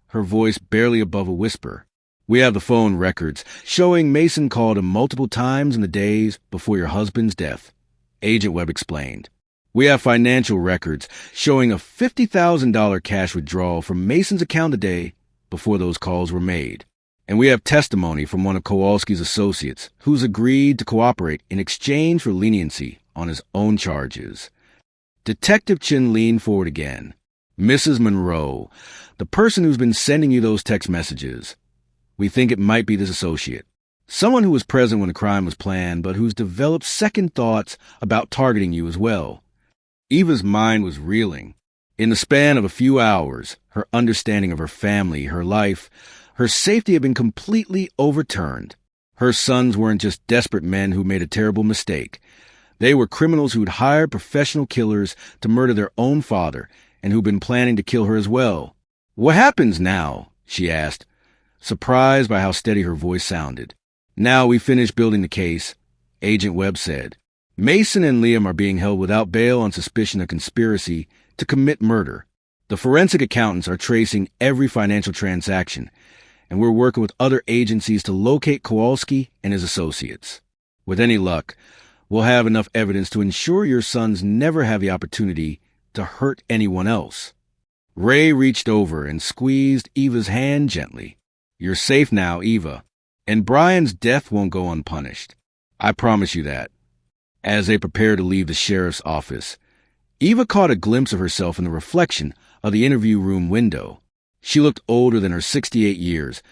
her voice barely above a whisper. "We have the phone records showing Mason called him multiple times in the days before your husband's death," Agent Webb explained. "We have financial records showing a $50,000 cash withdrawal from Mason's account a day before those calls were made. And we have testimony from one of Kowalski's associates who's agreed to cooperate in exchange for leniency on his own charges." Detective Chin leaned forward again. Mrs. Monroe, the person who's been sending you those text messages. We think it might be this associate. Someone who was present when the crime was planned, but who's developed second thoughts about targeting you as well. Eva's mind was reeling. In the span of a few hours, her understanding of her family, her life, her safety had been completely overturned. Her sons weren't just desperate men who made a terrible mistake. They were criminals who'd hired professional killers to murder their own father and who'd been planning to kill her as well. "What happens now?" she asked, surprised by how steady her voice sounded. "Now we finished building the case," Agent Webb said. "Mason and Liam are being held without bail on suspicion of conspiracy to commit murder. The forensic accountants are tracing every financial transaction, and we're working with other agencies to locate Kowalski and his associates. With any luck, we'll have enough evidence to ensure your sons never have the opportunity to hurt anyone else." Ray reached over and squeezed Eva's hand gently. "You're safe now, Eva, and Brian's death won't go unpunished. I promise you that." As they prepared to leave the sheriff's office, Eva caught a glimpse of herself in the reflection of the interview room window. She looked older than her 68 years,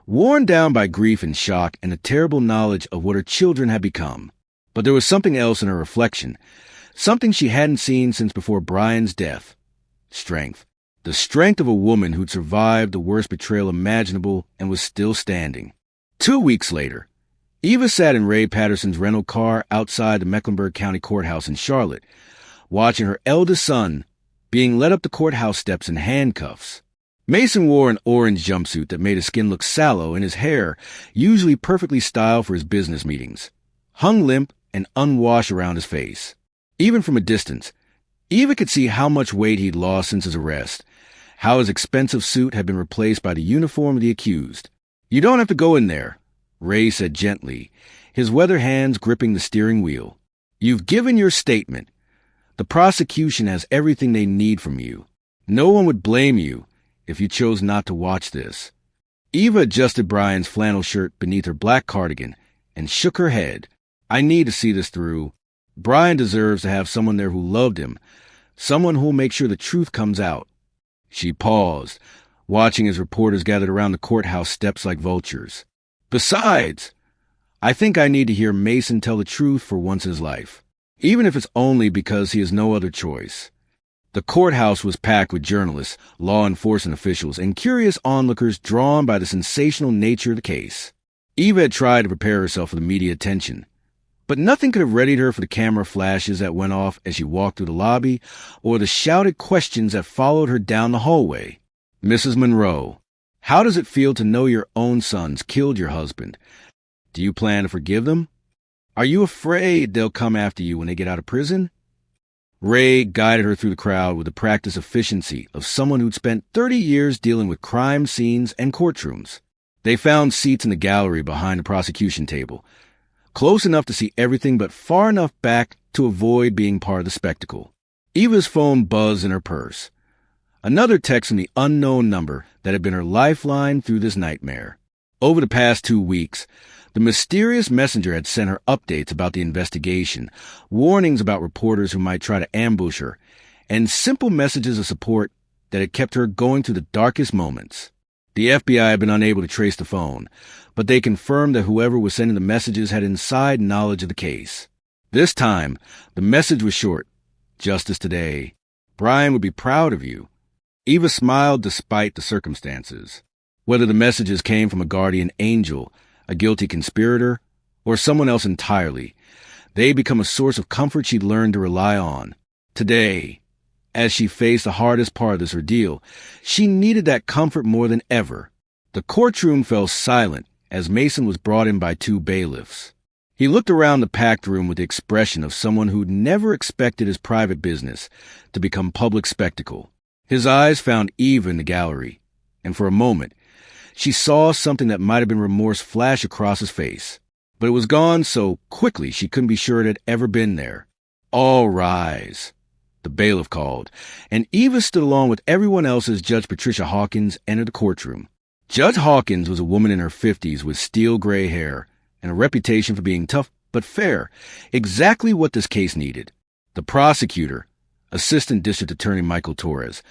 worn down by grief and shock and the terrible knowledge of what her children had become. But there was something else in her reflection, something she hadn't seen since before Brian's death. Strength. The strength of a woman who'd survived the worst betrayal imaginable and was still standing. 2 weeks later, Eva sat in Ray Patterson's rental car outside the Mecklenburg County Courthouse in Charlotte, watching her eldest son being led up the courthouse steps in handcuffs. Mason wore an orange jumpsuit that made his skin look sallow and his hair, usually perfectly styled for his business meetings, hung limp and unwashed around his face. Even from a distance, Eva could see how much weight he'd lost since his arrest, how his expensive suit had been replaced by the uniform of the accused. "You don't have to go in there," Ray said gently, his weather hands gripping the steering wheel. "You've given your statement. The prosecution has everything they need from you. No one would blame you if you chose not to watch this." Eva adjusted Brian's flannel shirt beneath her black cardigan and shook her head. "I need to see this through. Brian deserves to have someone there who loved him, someone who'll make sure the truth comes out." She paused, watching as reporters gathered around the courthouse steps like vultures. "Besides, I think I need to hear Mason tell the truth for once in his life, even if it's only because he has no other choice." The courthouse was packed with journalists, law enforcement officials, and curious onlookers drawn by the sensational nature of the case. Eva had tried to prepare herself for the media attention, but nothing could have readied her for the camera flashes that went off as she walked through the lobby or the shouted questions that followed her down the hallway. "Mrs. Monroe, how does it feel to know your own sons killed your husband? Do you plan to forgive them? Are you afraid they'll come after you when they get out of prison?" Ray guided her through the crowd with the practiced efficiency of someone who'd spent 30 years dealing with crime scenes and courtrooms. They found seats in the gallery behind the prosecution table, close enough to see everything but far enough back to avoid being part of the spectacle. Eva's phone buzzed in her purse. Another text from the unknown number that had been her lifeline through this nightmare. Over the past 2 weeks, the mysterious messenger had sent her updates about the investigation, warnings about reporters who might try to ambush her, and simple messages of support that had kept her going through the darkest moments. The FBI had been unable to trace the phone, but they confirmed that whoever was sending the messages had inside knowledge of the case. This time, the message was short. "Justice today. Brian would be proud of you." Eva smiled despite the circumstances. Whether the messages came from a guardian angel, a guilty conspirator, or someone else entirely, they'd become a source of comfort she'd learned to rely on. Today, as she faced the hardest part of this ordeal, she needed that comfort more than ever. The courtroom fell silent as Mason was brought in by 2 bailiffs. He looked around the packed room with the expression of someone who'd never expected his private business to become public spectacle. His eyes found Eva in the gallery, and for a moment, she saw something that might have been remorse flash across his face. But it was gone so quickly she couldn't be sure it had ever been there. "All rise," the bailiff called, and Eva stood along with everyone else as Judge Patricia Hawkins entered the courtroom. Judge Hawkins was a woman in her 50s with steel gray hair and a reputation for being tough but fair, exactly what this case needed. The prosecutor, Assistant District Attorney Michael Torres,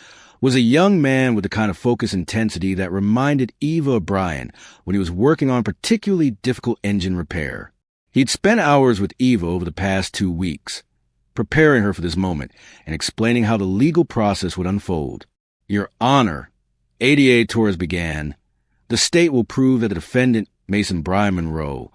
was a young man with the kind of focus intensity that reminded Eva of Brian when he was working on particularly difficult engine repair. He'd spent hours with Eva over the past 2 weeks, preparing her for this moment and explaining how the legal process would unfold. Your Honor, ADA Torres began, the state will prove that the defendant, Mason Brian Monroe,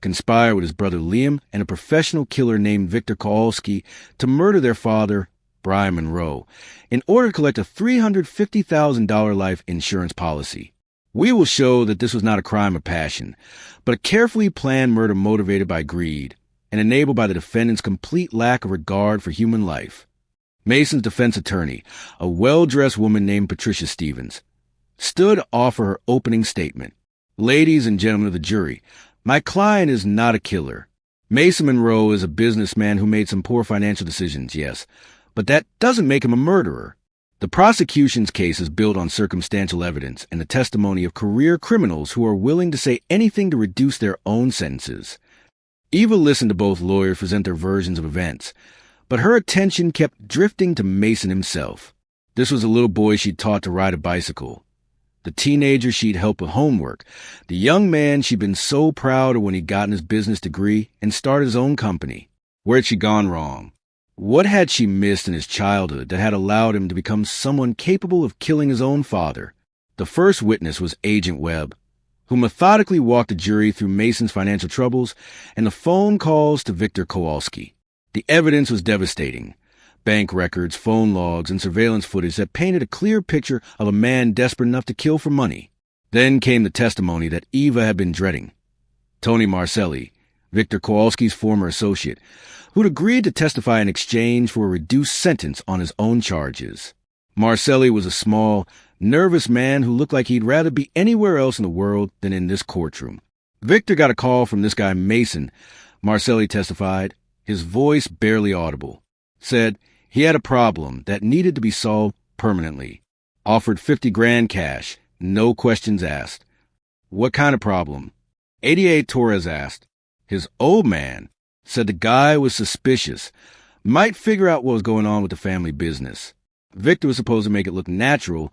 conspired with his brother Liam and a professional killer named Victor Kowalski to murder their father, Brian Monroe, in order to collect a $350,000 life insurance policy. We will show that this was not a crime of passion, but a carefully planned murder motivated by greed and enabled by the defendant's complete lack of regard for human life. Mason's defense attorney, a well-dressed woman named Patricia Stevens, stood to offer her opening statement. Ladies and gentlemen of the jury, my client is not a killer. Mason Monroe is a businessman who made some poor financial decisions, yes, but that doesn't make him a murderer. The prosecution's case is built on circumstantial evidence and the testimony of career criminals who are willing to say anything to reduce their own sentences. Eva listened to both lawyers present their versions of events, but her attention kept drifting to Mason himself. This was the little boy she'd taught to ride a bicycle, the teenager she'd helped with homework, the young man she'd been so proud of when he'd gotten his business degree and started his own company. Where had she gone wrong? What had she missed in his childhood that had allowed him to become someone capable of killing his own father? The first witness was Agent Webb, who methodically walked the jury through Mason's financial troubles and the phone calls to Victor Kowalski. The evidence was devastating. Bank records, phone logs, and surveillance footage that painted a clear picture of a man desperate enough to kill for money. Then came the testimony that Eva had been dreading. Tony Marcelli, Victor Kowalski's former associate, who'd agreed to testify in exchange for a reduced sentence on his own charges. Marcelli was a small, nervous man who looked like he'd rather be anywhere else in the world than in this courtroom. Victor got a call from this guy Mason, Marcelli testified, his voice barely audible. Said he had a problem that needed to be solved permanently. Offered 50 grand cash, no questions asked. What kind of problem? 88 Torres asked. His old man said the guy was suspicious, might figure out what was going on with the family business. Victor was supposed to make it look natural.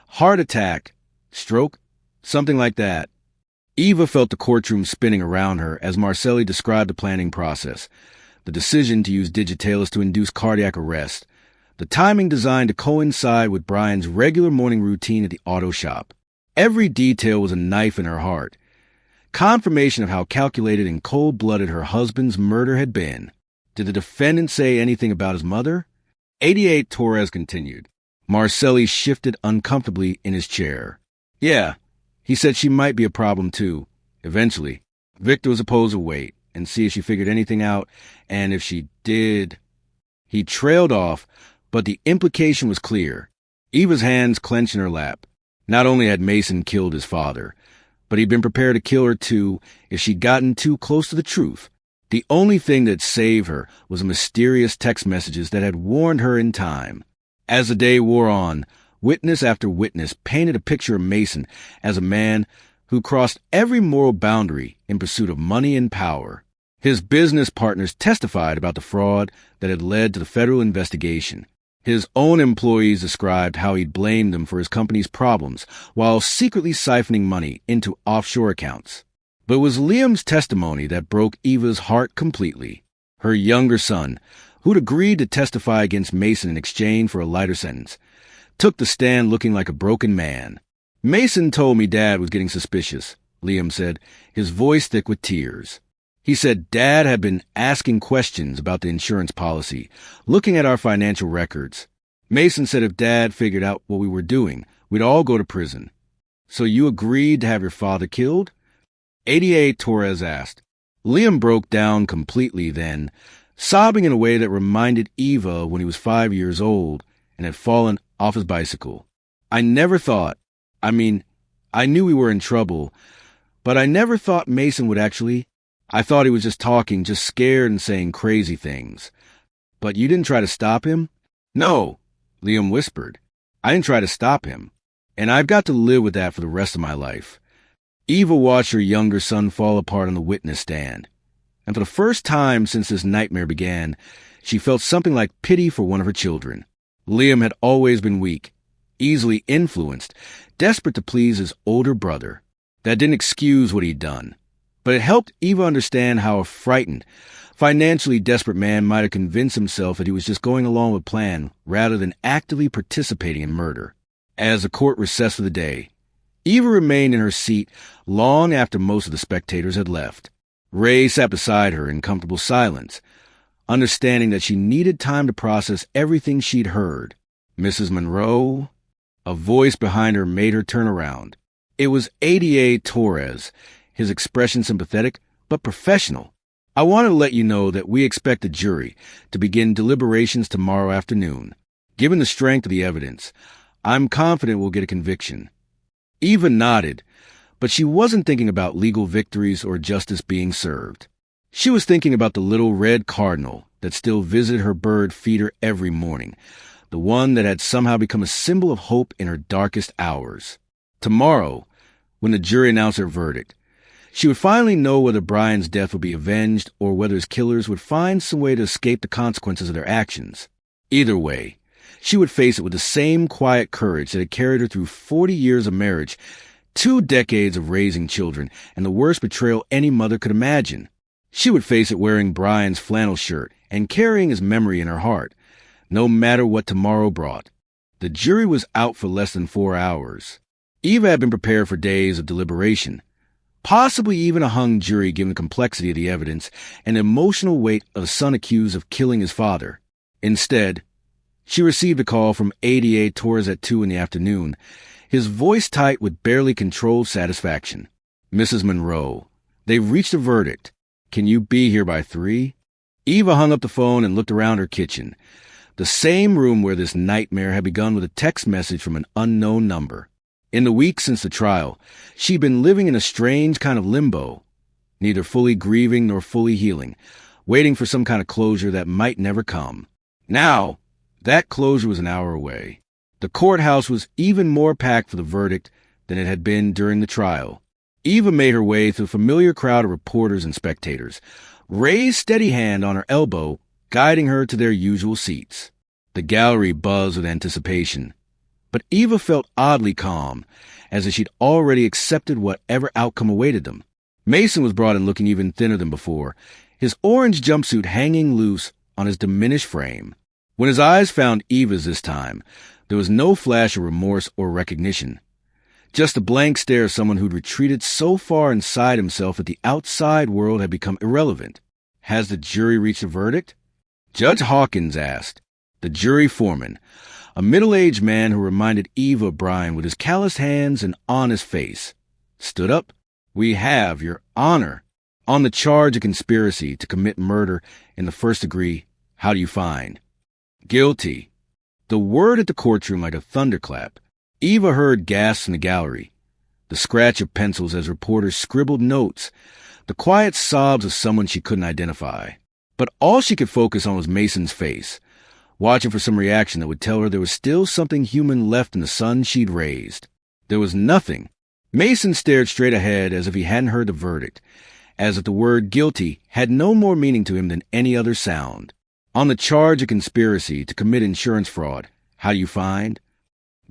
Heart attack, stroke, something like that. Eva felt the courtroom spinning around her as Marcelli described the planning process. The decision to use digitalis to induce cardiac arrest. The timing designed to coincide with Brian's regular morning routine at the auto shop. Every detail was a knife in her heart. Confirmation of how calculated and cold-blooded her husband's murder had been. Did the defendant say anything about his mother? 88 Torres continued. Marcelli shifted uncomfortably in his chair. Yeah, he said she might be a problem too. Eventually, Victor was supposed to wait and see if she figured anything out, and if she did... He trailed off, but the implication was clear. Eva's hands clenched in her lap. Not only had Mason killed his father, but he'd been prepared to kill her too if she'd gotten too close to the truth. The only thing that saved her was mysterious text messages that had warned her in time. As the day wore on, witness after witness painted a picture of Mason as a man who crossed every moral boundary in pursuit of money and power. His business partners testified about the fraud that had led to the federal investigation. His own employees described how he'd blamed them for his company's problems while secretly siphoning money into offshore accounts. But it was Liam's testimony that broke Eva's heart completely. Her younger son, who'd agreed to testify against Mason in exchange for a lighter sentence, took the stand looking like a broken man. Mason told me Dad was getting suspicious, Liam said, his voice thick with tears. He said Dad had been asking questions about the insurance policy, looking at our financial records. Mason said if Dad figured out what we were doing, we'd all go to prison. So you agreed to have your father killed? 88 Torres asked. Liam broke down completely then, sobbing in a way that reminded Eva when he was 5 years old and had fallen off his bicycle. I never thought, I knew we were in trouble, but I never thought Mason would actually... I thought he was just talking, just scared and saying crazy things. But you didn't try to stop him? No, Liam whispered. I didn't try to stop him. And I've got to live with that for the rest of my life. Eva watched her younger son fall apart on the witness stand. And for the first time since this nightmare began, She felt something like pity for one of her children. Liam had always been weak, easily influenced, desperate to please his older brother. That didn't excuse what he'd done, but it helped Eva understand how a frightened, financially desperate man might have convinced himself that he was just going along with a plan rather than actively participating in murder. As the court recessed for the day, Eva remained in her seat long after most of the spectators had left. Ray sat beside her in comfortable silence, understanding that she needed time to process everything she'd heard. Mrs. Monroe? A voice behind her made her turn around. It was ADA Torres, his expression sympathetic but professional. I want to let you know that we expect the jury to begin deliberations tomorrow afternoon. Given the strength of the evidence, I'm confident we'll get a conviction. Eva nodded, but she wasn't thinking about legal victories or justice being served. She was thinking about the little red cardinal that still visited her bird feeder every morning, the one that had somehow become a symbol of hope in her darkest hours. Tomorrow, when the jury announced their verdict, she would finally know whether Brian's death would be avenged or whether his killers would find some way to escape the consequences of their actions. Either way, she would face it with the same quiet courage that had carried her through 40 years of marriage, 2 decades of raising children, and the worst betrayal any mother could imagine. She would face it wearing Brian's flannel shirt and carrying his memory in her heart, no matter what tomorrow brought. The jury was out for less than 4 hours. Eva had been prepared for days of deliberation, possibly even a hung jury given the complexity of the evidence and the emotional weight of a son accused of killing his father. Instead, she received a call from ADA Torres at 2 in the afternoon, his voice tight with barely controlled satisfaction. Mrs. Monroe, they've reached a verdict. Can you be here by 3? Eva hung up the phone and looked around her kitchen, the same room where this nightmare had begun with a text message from an unknown number. In the weeks since the trial, she'd been living in a strange kind of limbo, neither fully grieving nor fully healing, waiting for some kind of closure that might never come. Now, that closure was an hour away. The courthouse was even more packed for the verdict than it had been during the trial. Eva made her way through a familiar crowd of reporters and spectators, Ray's steady hand on her elbow, guiding her to their usual seats. The gallery buzzed with anticipation, but Eva felt oddly calm, as if she'd already accepted whatever outcome awaited them. Mason was brought in looking even thinner than before, his orange jumpsuit hanging loose on his diminished frame. When his eyes found Eva's this time, there was no flash of remorse or recognition, just a blank stare of someone who'd retreated so far inside himself that the outside world had become irrelevant. Has the jury reached a verdict? Judge Hawkins asked. The jury foreman, a middle-aged man who reminded Eva of Brian with his calloused hands and honest face, stood up. We have, Your Honor, on the charge of conspiracy to commit murder in the first degree, how do you find? Guilty. The word at the courtroom like a thunderclap. Eva heard gasps from the gallery, the scratch of pencils as reporters scribbled notes, the quiet sobs of someone she couldn't identify. But all she could focus on was Mason's face, watching for some reaction that would tell her there was still something human left in the son she'd raised. There was nothing. Mason stared straight ahead as if he hadn't heard the verdict, as if the word guilty had no more meaning to him than any other sound. On the charge of conspiracy to commit insurance fraud, how do you find?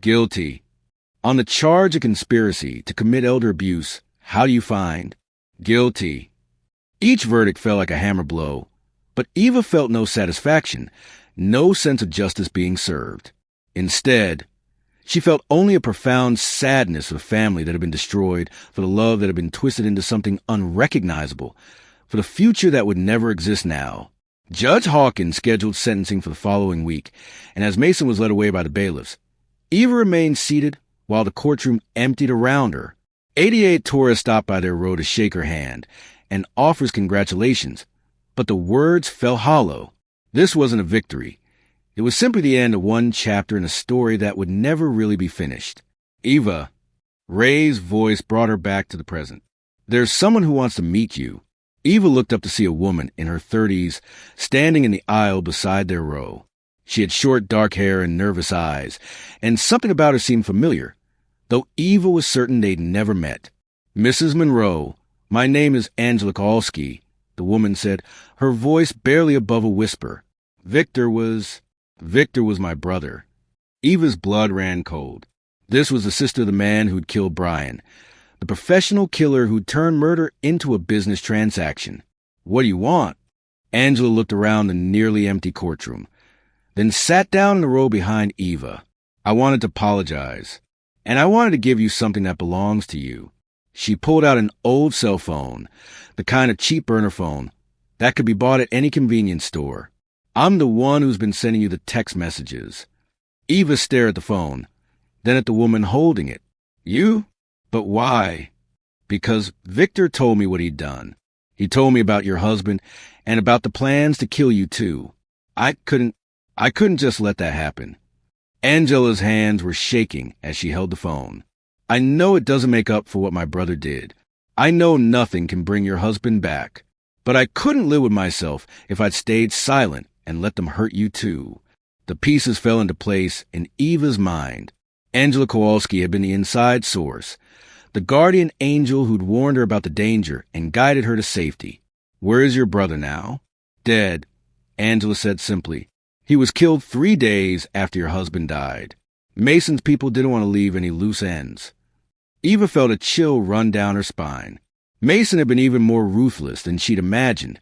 Guilty. On the charge of conspiracy to commit elder abuse, how do you find? Guilty. Each verdict fell like a hammer blow, but Eva felt no satisfaction, no sense of justice being served. Instead, she felt only a profound sadness for the family that had been destroyed, for the love that had been twisted into something unrecognizable, for the future that would never exist now. Judge Hawkins scheduled sentencing for the following week, and as Mason was led away by the bailiffs, Eva remained seated while the courtroom emptied around her. 88 Torres stopped by their row to shake her hand and offers congratulations, but the words fell hollow. This wasn't a victory. It was simply the end of one chapter in a story that would never really be finished. Eva, Ray's voice brought her back to the present. There's someone who wants to meet you. Eva looked up to see a woman in her 30s standing in the aisle beside their row. She had short, dark hair and nervous eyes, and something about her seemed familiar, though Eva was certain they'd never met. Mrs. Monroe, my name is Angela Kowalski, the woman said, her voice barely above a whisper. Victor was... Victor was my brother. Eva's blood ran cold. This was the sister of the man who'd killed Brian, the professional killer who'd turned murder into a business transaction. What do you want? Angela looked around the nearly empty courtroom, then sat down in the row behind Eva. I wanted to apologize, and I wanted to give you something that belongs to you. She pulled out an old cell phone, the kind of cheap burner phone that could be bought at any convenience store. I'm the one who's been sending you the text messages. Eva stared at the phone, then at the woman holding it. You? But why? Because Victor told me what he'd done. He told me about your husband and about the plans to kill you too. I couldn't just let that happen. Angela's hands were shaking as she held the phone. I know it doesn't make up for what my brother did. I know nothing can bring your husband back. But I couldn't live with myself if I'd stayed silent and let them hurt you too. The pieces fell into place in Eva's mind. Angela Kowalski had been the inside source, the guardian angel who'd warned her about the danger and guided her to safety. Where is your brother now? Dead, Angela said simply. He was killed 3 days after your husband died. Mason's people didn't want to leave any loose ends. Eva felt a chill run down her spine. Mason had been even more ruthless than she'd imagined,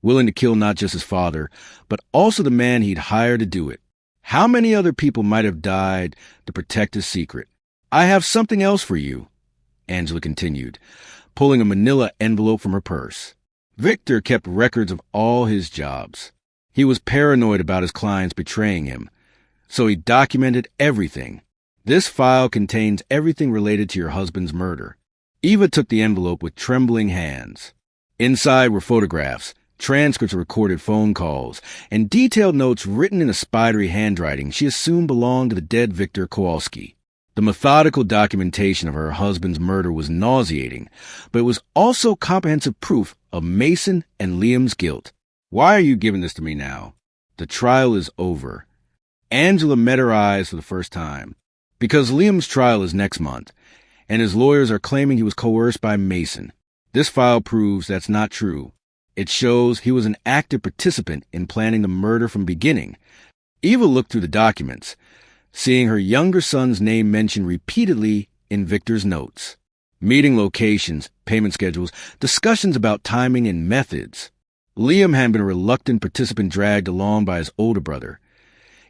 willing to kill not just his father, but also the man he'd hired to do it. How many other people might have died to protect his secret? I have something else for you, Angela continued, pulling a manila envelope from her purse. Victor kept records of all his jobs. He was paranoid about his clients betraying him, so he documented everything. This file contains everything related to your husband's murder. Eva took the envelope with trembling hands. Inside were photographs, transcripts of recorded phone calls, and detailed notes written in a spidery handwriting she assumed belonged to the dead Victor Kowalski. The methodical documentation of her husband's murder was nauseating, but it was also comprehensive proof of Mason and Liam's guilt. Why are you giving this to me now? The trial is over. Angela met her eyes for the first time. Because Liam's trial is next month, and his lawyers are claiming he was coerced by Mason. This file proves that's not true. It shows he was an active participant in planning the murder from the beginning. Eva looked through the documents, seeing her younger son's name mentioned repeatedly in Victor's notes. Meeting locations, payment schedules, discussions about timing and methods. Liam had been a reluctant participant dragged along by his older brother.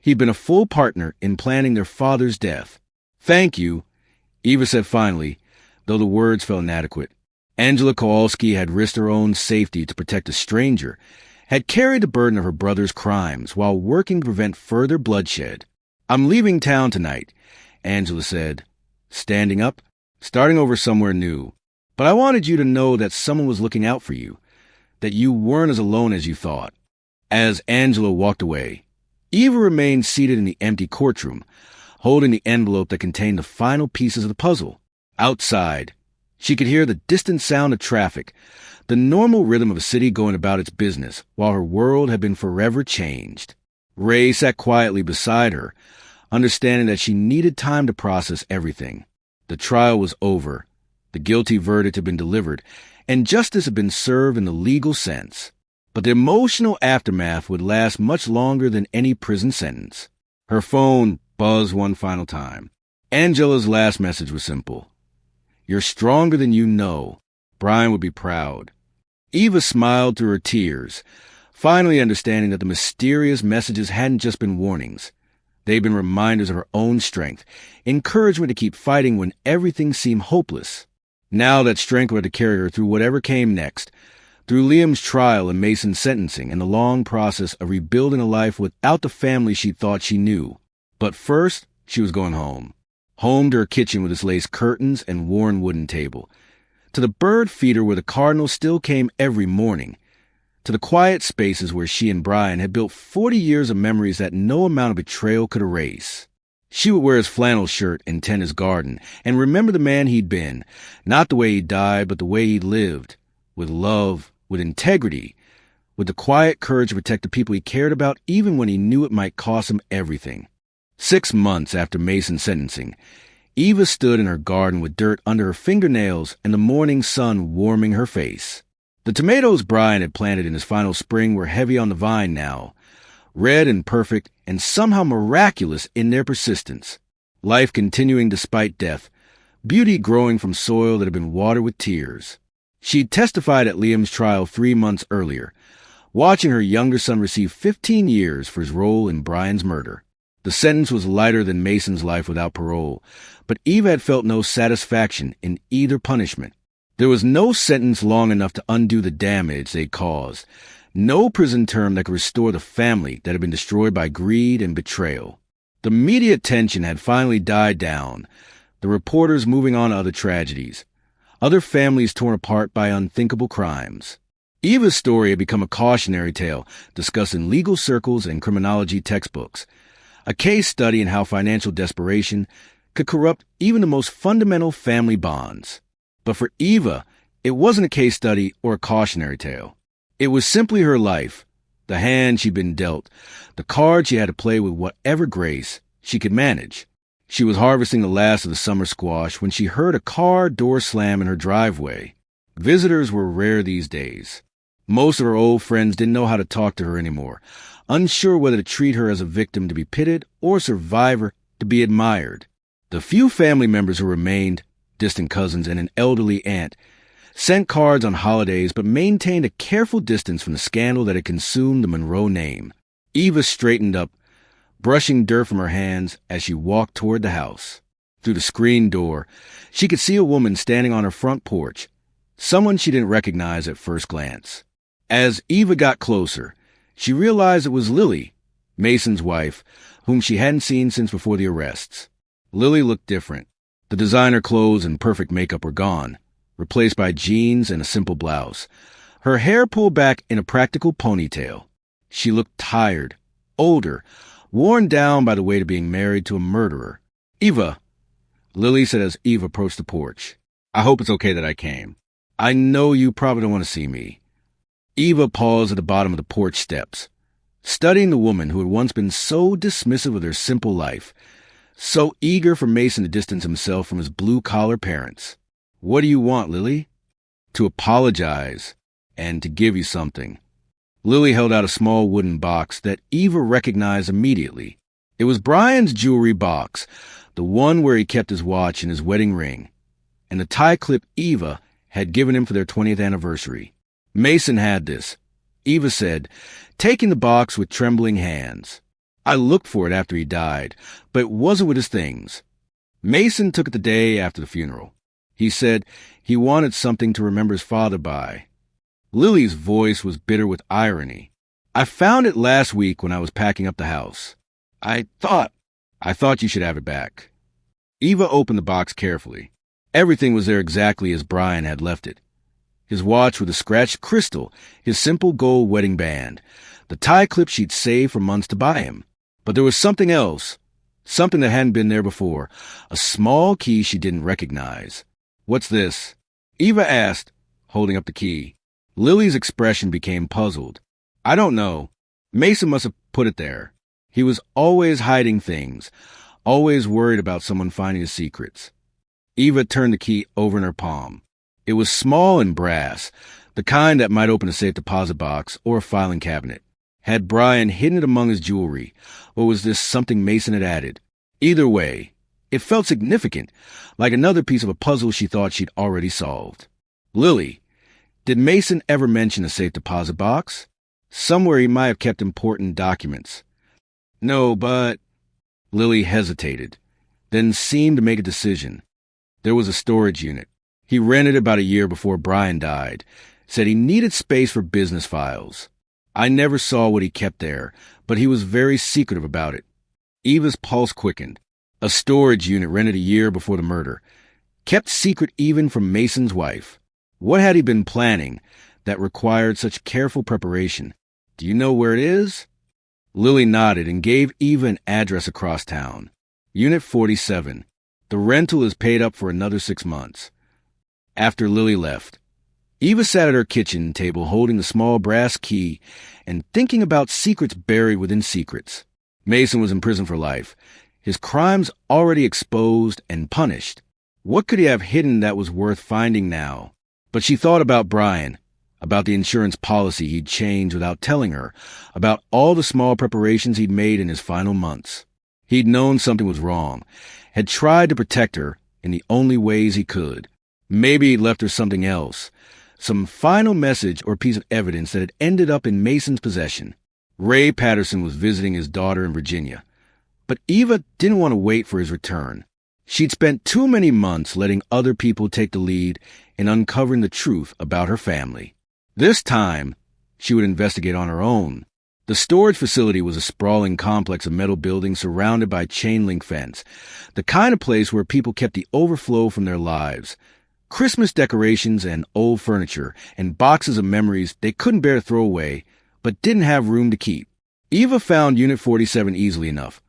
He'd been a full partner in planning their father's death. Thank you, Eva said finally, though the words felt inadequate. Angela Kowalski had risked her own safety to protect a stranger, had carried the burden of her brother's crimes while working to prevent further bloodshed. I'm leaving town tonight, Angela said, standing up, starting over somewhere new. But I wanted you to know that someone was looking out for you, that you weren't as alone as you thought. As Angela walked away, Eva remained seated in the empty courtroom, holding the envelope that contained the final pieces of the puzzle. Outside, she could hear the distant sound of traffic, the normal rhythm of a city going about its business, while her world had been forever changed. Ray sat quietly beside her, understanding that she needed time to process everything. The trial was over, the guilty verdict had been delivered, and justice had been served in the legal sense. But the emotional aftermath would last much longer than any prison sentence. Her phone buzzed one final time. Angela's last message was simple. You're stronger than you know. Brian would be proud. Eva smiled through her tears, finally understanding that the mysterious messages hadn't just been warnings. They'd been reminders of her own strength, encouragement to keep fighting when everything seemed hopeless. Now that strength would to carry her through whatever came next, through Liam's trial and Mason's sentencing and the long process of rebuilding a life without the family she thought she knew. But first, she was going home. Home to her kitchen with its lace curtains and worn wooden table. To the bird feeder where the cardinals still came every morning. To the quiet spaces where she and Brian had built 40 years of memories that no amount of betrayal could erase. She would wear his flannel shirt and tend his garden and remember the man he'd been, not the way he died, but the way he lived, with love, with integrity, with the quiet courage to protect the people he cared about even when he knew it might cost him everything. 6 months after Mason's sentencing, Eva stood in her garden with dirt under her fingernails and the morning sun warming her face. The tomatoes Brian had planted in his final spring were heavy on the vine now, red and perfect and somehow miraculous in their persistence. Life continuing despite death, beauty growing from soil that had been watered with tears. She'd testified at Liam's trial 3 months earlier, watching her younger son receive 15 years for his role in Brian's murder. The sentence was lighter than Mason's life without parole, but Eva had felt no satisfaction in either punishment. There was no sentence long enough to undo the damage they'd caused, no prison term that could restore the family that had been destroyed by greed and betrayal. The media attention had finally died down, the reporters moving on to other tragedies, other families torn apart by unthinkable crimes. Eva's story had become a cautionary tale discussed in legal circles and criminology textbooks, a case study in how financial desperation could corrupt even the most fundamental family bonds. But for Eva, it wasn't a case study or a cautionary tale. It was simply her life, the hand she'd been dealt, the card she had to play with whatever grace she could manage. She was harvesting the last of the summer squash when she heard a car door slam in her driveway. Visitors were rare these days. Most of her old friends didn't know how to talk to her anymore, unsure whether to treat her as a victim to be pitied or a survivor to be admired. The few family members who remained, distant cousins and an elderly aunt, sent cards on holidays but maintained a careful distance from the scandal that had consumed the Monroe name. Eva straightened up, brushing dirt from her hands as she walked toward the house. Through the screen door, she could see a woman standing on her front porch, someone she didn't recognize at first glance. As Eva got closer, she realized it was Lily, Mason's wife, whom she hadn't seen since before the arrests. Lily looked different. The designer clothes and perfect makeup were gone, replaced by jeans and a simple blouse. Her hair pulled back in a practical ponytail. She looked tired, older, worn down by the weight of being married to a murderer. "Eva," Lily said as Eva approached the porch. "I hope it's okay that I came. I know you probably don't want to see me." Eva paused at the bottom of the porch steps, studying the woman who had once been so dismissive of their simple life, so eager for Mason to distance himself from his blue-collar parents. "What do you want, Lily?" "To apologize, and to give you something." Lily held out a small wooden box that Eva recognized immediately. It was Brian's jewelry box, the one where he kept his watch and his wedding ring, and the tie clip Eva had given him for their 20th anniversary. Mason had this, Eva said, taking the box with trembling hands. "I looked for it after he died, but it wasn't with his things." Mason took it the day after the funeral. He said he wanted something to remember his father by. Lily's voice was bitter with irony. "I found it last week when I was packing up the house. I thought you should have it back." Eva opened the box carefully. Everything was there exactly as Brian had left it. His watch with a scratched crystal, his simple gold wedding band, the tie clip she'd saved for months to buy him. But there was something else, something that hadn't been there before, a small key she didn't recognize. "What's this?" Eva asked, holding up the key. Lily's expression became puzzled. "I don't know. Mason must have put it there. He was always hiding things, always worried about someone finding his secrets." Eva turned the key over in her palm. It was small and brass, the kind that might open a safe deposit box or a filing cabinet. Had Brian hidden it among his jewelry, or was this something Mason had added? Either way, it felt significant, like another piece of a puzzle she thought she'd already solved. "Lily, did Mason ever mention a safe deposit box? Somewhere he might have kept important documents." "No, but—" Lily hesitated, then seemed to make a decision. There was a storage unit. He rented it about a year before Brian died, said he needed space for business files. "I never saw what he kept there, but he was very secretive about it." Eva's pulse quickened. A storage unit rented a year before the murder, kept secret even from Mason's wife. What had he been planning that required such careful preparation? "Do you know where it is?" Lily nodded and gave Eva an address across town. "Unit 47. The rental is paid up for another 6 months." After Lily left, Eva sat at her kitchen table holding the small brass key and thinking about secrets buried within secrets. Mason was in prison for life, his crimes already exposed and punished. What could he have hidden that was worth finding now? But she thought about Brian, about the insurance policy he'd changed without telling her, about all the small preparations he'd made in his final months. He'd known something was wrong, had tried to protect her in the only ways he could. Maybe he'd left her something else, some final message or piece of evidence that had ended up in Mason's possession. Ray Patterson was visiting his daughter in Virginia, but Eva didn't want to wait for his return. She'd spent too many months letting other people take the lead in uncovering the truth about her family. This time, she would investigate on her own. The storage facility was a sprawling complex of metal buildings surrounded by chain-link fence, the kind of place where people kept the overflow from their lives. Christmas decorations and old furniture and boxes of memories they couldn't bear to throw away, but didn't have room to keep. Eva found Unit 47 easily enough.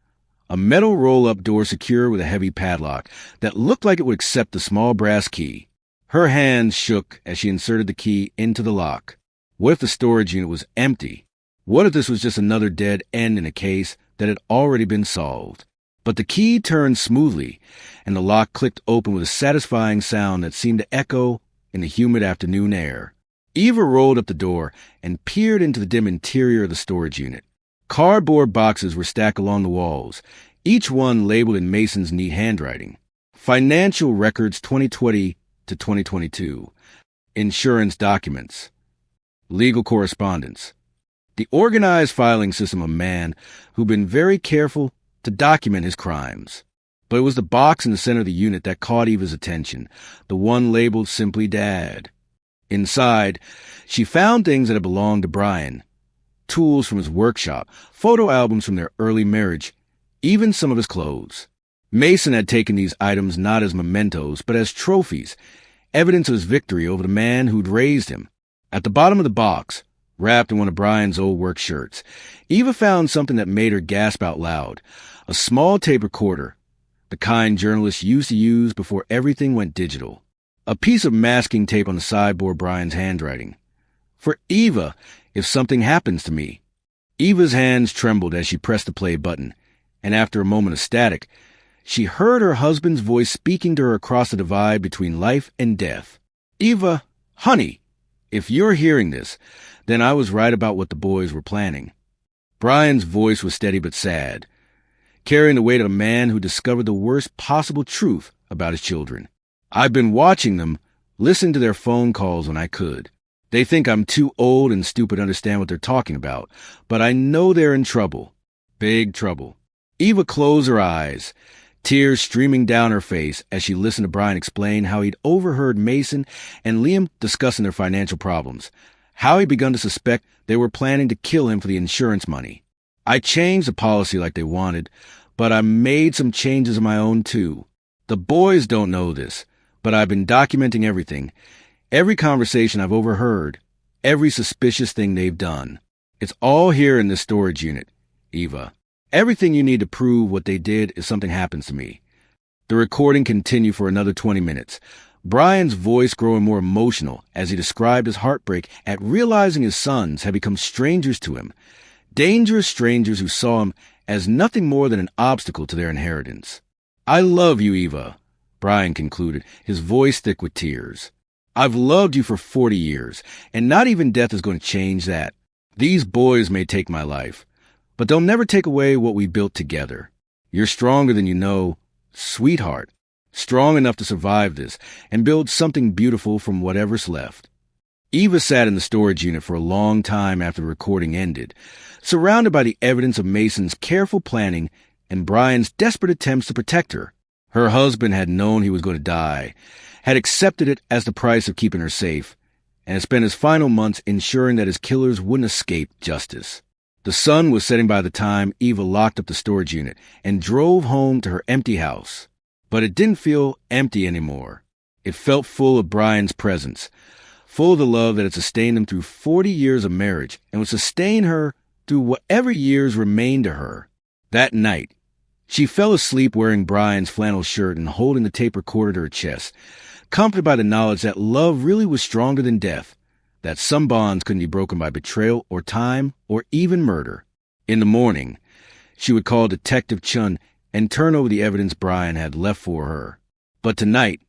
A metal roll-up door secure with a heavy padlock that looked like it would accept the small brass key. Her hands shook as she inserted the key into the lock. What if the storage unit was empty? What if this was just another dead end in a case that had already been solved? But the key turned smoothly, and the lock clicked open with a satisfying sound that seemed to echo in the humid afternoon air. Eva rolled up the door and peered into the dim interior of the storage unit. Cardboard boxes were stacked along the walls, each one labeled in Mason's neat handwriting. Financial records 2020 to 2022. Insurance documents. Legal correspondence. The organized filing system of a man who'd been very careful to document his crimes. But it was the box in the center of the unit that caught Eva's attention, the one labeled simply Dad. Inside, she found things that had belonged to Brian. Tools from his workshop, photo albums from their early marriage, even some of his clothes. Mason had taken these items not as mementos, but as trophies, evidence of his victory over the man who'd raised him. At the bottom of the box, wrapped in one of Brian's old work shirts, Eva found something that made her gasp out loud. A small tape recorder, the kind journalists used to use before everything went digital. A piece of masking tape on the side bore Brian's handwriting. For Eva, if something happens to me. Eva's hands trembled as she pressed the play button, and after a moment of static, she heard her husband's voice speaking to her across the divide between life and death. Eva, honey, if you're hearing this, then I was right about what the boys were planning. Brian's voice was steady but sad, carrying the weight of a man who discovered the worst possible truth about his children. I've been watching them, listening to their phone calls when I could. They think I'm too old and stupid to understand what they're talking about, but I know they're in trouble. Big trouble. Eva closed her eyes, tears streaming down her face as she listened to Brian explain how he'd overheard Mason and Liam discussing their financial problems, how he'd begun to suspect they were planning to kill him for the insurance money. I changed the policy like they wanted, but I made some changes of my own too. The boys don't know this, but I've been documenting everything. Every conversation I've overheard, every suspicious thing they've done. It's all here in this storage unit, Eva. Everything you need to prove what they did if something happens to me. The recording continued for another 20 minutes, Brian's voice growing more emotional as he described his heartbreak at realizing his sons had become strangers to him, dangerous strangers who saw him as nothing more than an obstacle to their inheritance. I love you, Eva, Brian concluded, his voice thick with tears. I've loved you for 40 years, and not even death is going to change that. These boys may take my life, but they'll never take away what we built together. You're stronger than you know, sweetheart, strong enough to survive this and build something beautiful from whatever's left. Eva sat in the storage unit for a long time after the recording ended, surrounded by the evidence of Mason's careful planning and Brian's desperate attempts to protect her. Her husband had known he was going to die, had accepted it as the price of keeping her safe, and had spent his final months ensuring that his killers wouldn't escape justice. The sun was setting by the time Eva locked up the storage unit and drove home to her empty house. But it didn't feel empty anymore. It felt full of Brian's presence, full of the love that had sustained them through 40 years of marriage and would sustain her through whatever years remained to her. That night, she fell asleep wearing Brian's flannel shirt and holding the tape recorder to her chest, comforted by the knowledge that love really was stronger than death, that some bonds couldn't be broken by betrayal or time or even murder. In the morning, she would call Detective Chun and turn over the evidence Brian had left for her. But tonight,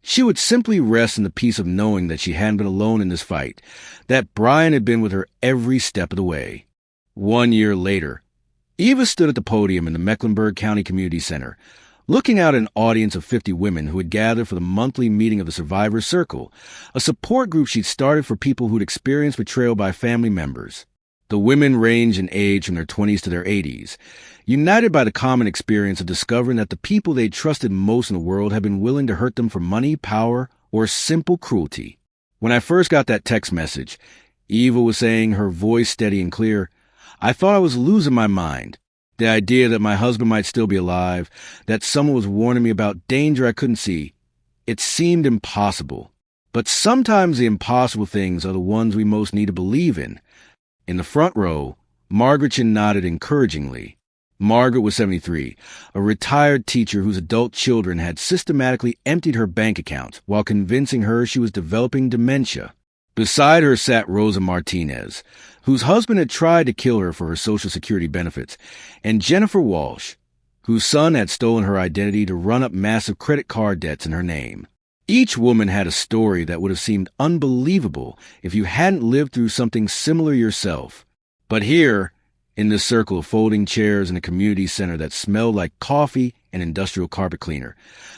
She would simply rest in the peace of knowing that she hadn't been alone in this fight, that Brian had been with her every step of the way. 1 year later, Eva stood at the podium in the Mecklenburg County Community Center, looking out at an audience of 50 women who had gathered for the monthly meeting of the Survivor Circle, a support group she'd started for people who'd experienced betrayal by family members. The women ranged in age from their 20s to their 80s, united by the common experience of discovering that the people they trusted most in the world had been willing to hurt them for money, power, or simple cruelty. When I first got that text message, Eva was saying, her voice steady and clear, I thought I was losing my mind. The idea that my husband might still be alive, that someone was warning me about danger I couldn't see, it seemed impossible. But sometimes the impossible things are the ones we most need to believe in. In the front row, Margaretchen nodded encouragingly. Margaret was 73, a retired teacher whose adult children had systematically emptied her bank account while convincing her she was developing dementia. Beside her sat Rosa Martinez, whose husband had tried to kill her for her Social Security benefits, and Jennifer Walsh, whose son had stolen her identity to run up massive credit card debts in her name. Each woman had a story that would have seemed unbelievable if you hadn't lived through something similar yourself. But here, in this circle of folding chairs in a community center that smelled like coffee and industrial carpet cleaner,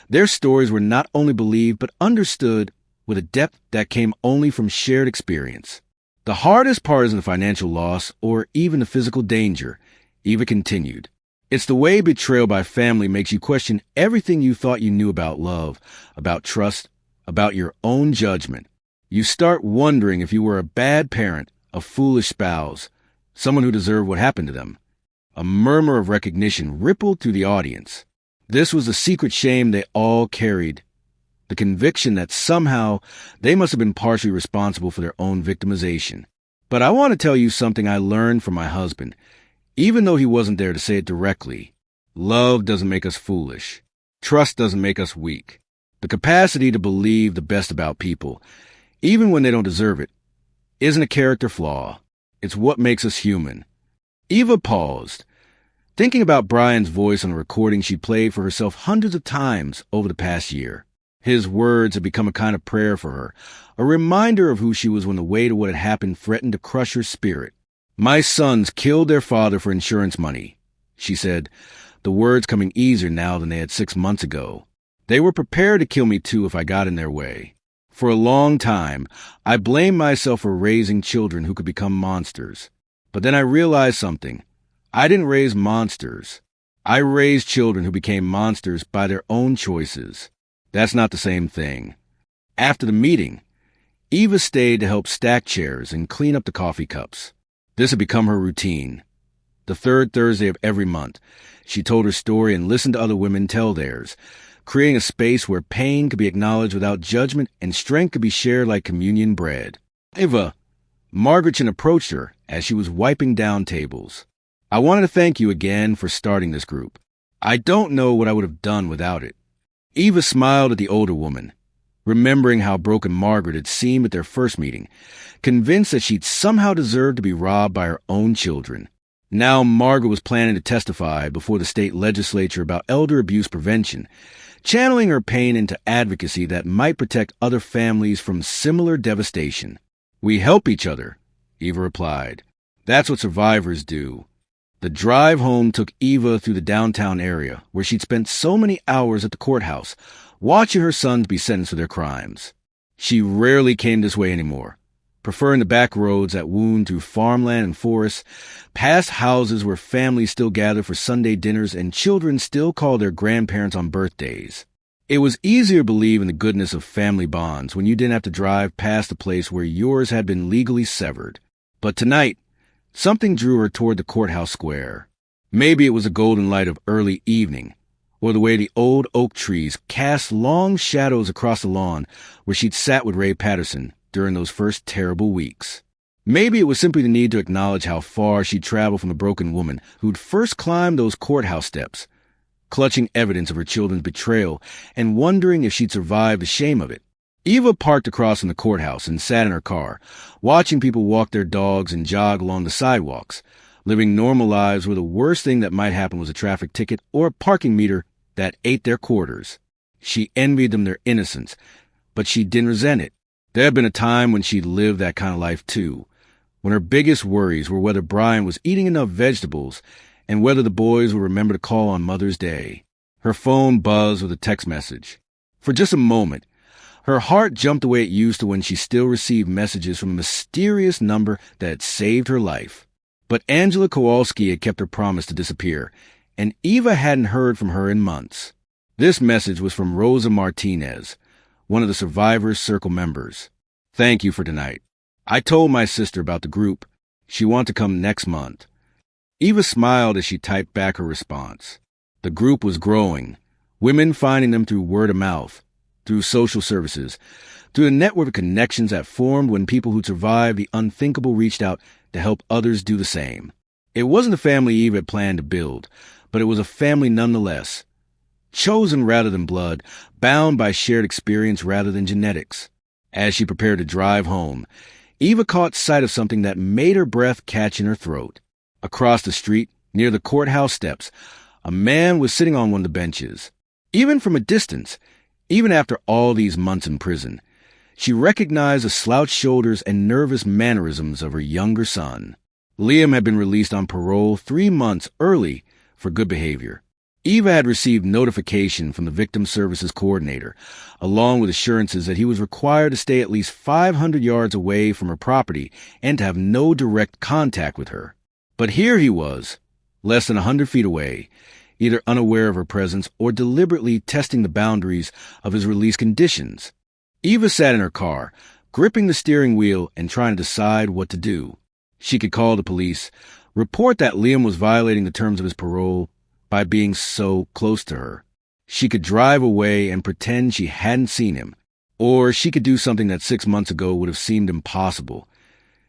their stories were not only believed but understood with a depth that came only from shared experience. The hardest part isn't the financial loss or even the physical danger, Eva continued. It's the way betrayal by family makes you question everything you thought you knew about love, about trust, about your own judgment. You start wondering if you were a bad parent, a foolish spouse, someone who deserved what happened to them. A murmur of recognition rippled through the audience. This was the secret shame they all carried, the conviction that somehow they must have been partially responsible for their own victimization. But I want to tell you something I learned from my husband. Even though he wasn't there to say it directly, love doesn't make us foolish. Trust doesn't make us weak. The capacity to believe the best about people, even when they don't deserve it, isn't a character flaw. It's what makes us human. Eva paused, thinking about Brian's voice on a recording she played for herself hundreds of times over the past year. His words had become a kind of prayer for her, a reminder of who she was when the weight of what had happened threatened to crush her spirit. My sons killed their father for insurance money, she said, the words coming easier now than they had 6 months ago. They were prepared to kill me too if I got in their way. For a long time, I blamed myself for raising children who could become monsters. But then I realized something. I didn't raise monsters. I raised children who became monsters by their own choices. That's not the same thing. After the meeting, Eva stayed to help stack chairs and clean up the coffee cups. This had become her routine. The third Thursday of every month, she told her story and listened to other women tell theirs, creating a space where pain could be acknowledged without judgment and strength could be shared like communion bread. Eva, Margaretchen approached her as she was wiping down tables. I wanted to thank you again for starting this group. I don't know what I would have done without it. Eva smiled at the older woman, remembering how broken Margaret had seemed at their first meeting, convinced that she'd somehow deserved to be robbed by her own children. Now Margaret was planning to testify before the state legislature about elder abuse prevention, channeling her pain into advocacy that might protect other families from similar devastation. We help each other, Eva replied. That's what survivors do. The drive home took Eva through the downtown area, where she'd spent so many hours at the courthouse, watching her sons be sentenced for their crimes. She rarely came this way anymore, preferring the back roads that wound through farmland and forests, past houses where families still gathered for Sunday dinners and children still called their grandparents on birthdays. It was easier to believe in the goodness of family bonds when you didn't have to drive past a place where yours had been legally severed. But tonight, something drew her toward the courthouse square. Maybe it was the golden light of early evening, or the way the old oak trees cast long shadows across the lawn where she'd sat with Ray Patterson during those first terrible weeks. Maybe it was simply the need to acknowledge how far she'd traveled from the broken woman who'd first climbed those courthouse steps, clutching evidence of her children's betrayal and wondering if she'd survive the shame of it. Eva parked across from the courthouse and sat in her car, watching people walk their dogs and jog along the sidewalks, living normal lives where the worst thing that might happen was a traffic ticket or a parking meter that ate their quarters. She envied them their innocence, but she didn't resent it. There had been a time when she'd lived that kind of life too, when her biggest worries were whether Brian was eating enough vegetables and whether the boys would remember to call on Mother's Day. Her phone buzzed with a text message. For just a moment, her heart jumped the way it used to when she still received messages from a mysterious number that had saved her life. But Angela Kowalski had kept her promise to disappear, and Eva hadn't heard from her in months. This message was from Rosa Martinez, one of the Survivors Circle members. "Thank you for tonight. I told my sister about the group. She wants to come next month." Eva smiled as she typed back her response. The group was growing, women finding them through word of mouth, through social services, through a network of connections that formed when people who'd survived the unthinkable reached out to help others do the same. It wasn't the family Eva had planned to build, but it was a family nonetheless. Chosen rather than blood, bound by shared experience rather than genetics. As she prepared to drive home, Eva caught sight of something that made her breath catch in her throat. Across the street, near the courthouse steps, a man was sitting on one of the benches. Even from a distance, even after all these months in prison, she recognized the slouched shoulders and nervous mannerisms of her younger son. Liam had been released on parole 3 months early for good behavior. Eva had received notification from the Victim Services Coordinator, along with assurances that he was required to stay at least 500 yards away from her property and to have no direct contact with her. But here he was, less than 100 feet away, either unaware of her presence or deliberately testing the boundaries of his release conditions. Eva sat in her car, gripping the steering wheel and trying to decide what to do. She could call the police, report that Liam was violating the terms of his parole by being so close to her. She could drive away and pretend she hadn't seen him, or she could do something that 6 months ago would have seemed impossible.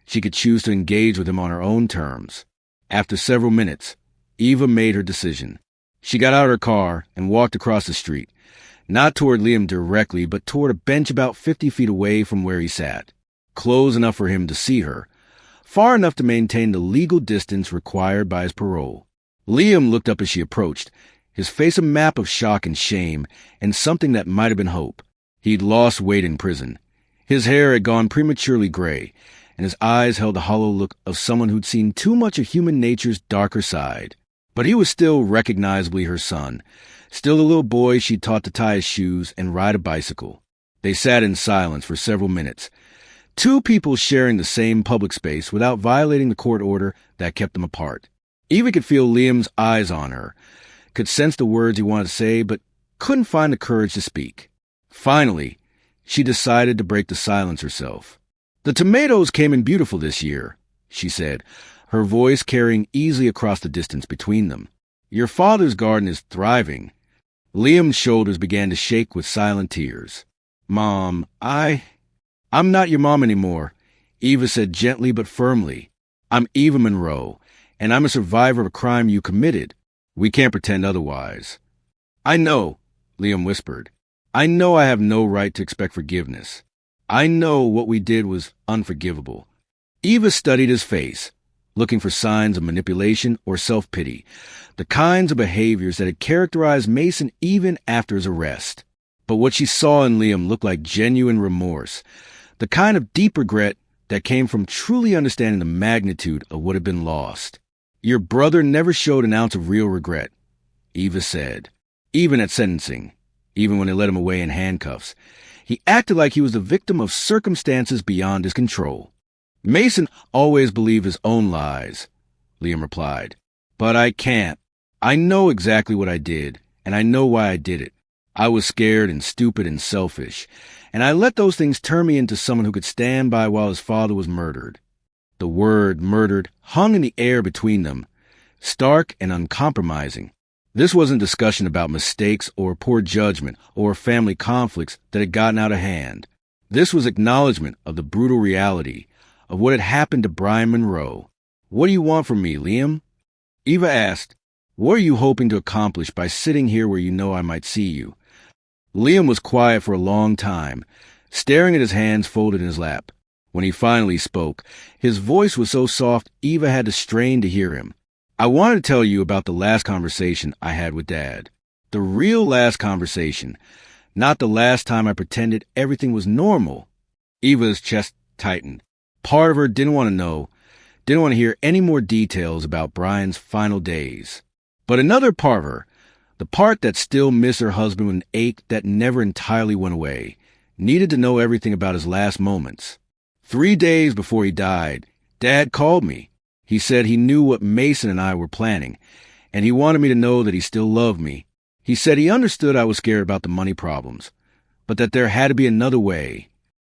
She could choose to engage with him on her own terms. After several minutes, Eva made her decision. She got out of her car and walked across the street, not toward Liam directly, but toward a bench about 50 feet away from where he sat, close enough for him to see her, far enough to maintain the legal distance required by his parole. Liam looked up as she approached, his face a map of shock and shame, and something that might have been hope. He'd lost weight in prison. His hair had gone prematurely gray, and his eyes held the hollow look of someone who'd seen too much of human nature's darker side. But he was still recognizably her son, still the little boy she'd taught to tie his shoes and ride a bicycle. They sat in silence for several minutes, 2 people sharing the same public space without violating the court order that kept them apart. Eva could feel Liam's eyes on her, could sense the words he wanted to say, but couldn't find the courage to speak. Finally, she decided to break the silence herself. "The tomatoes came in beautiful this year," she said, her voice carrying easily across the distance between them. "Your father's garden is thriving." Liam's shoulders began to shake with silent tears. "Mom, I'm not your mom anymore," Eva said gently but firmly. "I'm Eva Monroe, and I'm a survivor of a crime you committed. We can't pretend otherwise." "I know," Liam whispered. "I know I have no right to expect forgiveness. I know what we did was unforgivable." Eva studied his face, looking for signs of manipulation or self-pity, the kinds of behaviors that had characterized Mason even after his arrest. But what she saw in Liam looked like genuine remorse, the kind of deep regret that came from truly understanding the magnitude of what had been lost. "Your brother never showed an ounce of real regret," Eva said. "Even at sentencing, even when they let him away in handcuffs. He acted like he was the victim of circumstances beyond his control." "Mason always believed his own lies," Liam replied. "But I can't. I know exactly what I did, and I know why I did it. I was scared and stupid and selfish, and I let those things turn me into someone who could stand by while his father was murdered." The word murdered hung in the air between them, stark and uncompromising. This wasn't discussion about mistakes or poor judgment or family conflicts that had gotten out of hand. This was acknowledgement of the brutal reality of what had happened to Brian Monroe. "What do you want from me, Liam?" Eva asked. "What are you hoping to accomplish by sitting here where you know I might see you?" Liam was quiet for a long time, staring at his hands folded in his lap. When he finally spoke, his voice was so soft Eva had to strain to hear him. "I wanted to tell you about the last conversation I had with Dad. The real last conversation. Not the last time I pretended everything was normal. Eva's chest tightened. Part of her didn't want to know, didn't want to hear any more details about Brian's final days. But another part of her, the part that still missed her husband with an ache that never entirely went away, needed to know everything about his last moments. 3 days before he died, Dad called me. He said he knew what Mason and I were planning, and he wanted me to know that he still loved me. He said he understood I was scared about the money problems, but that there had to be another way.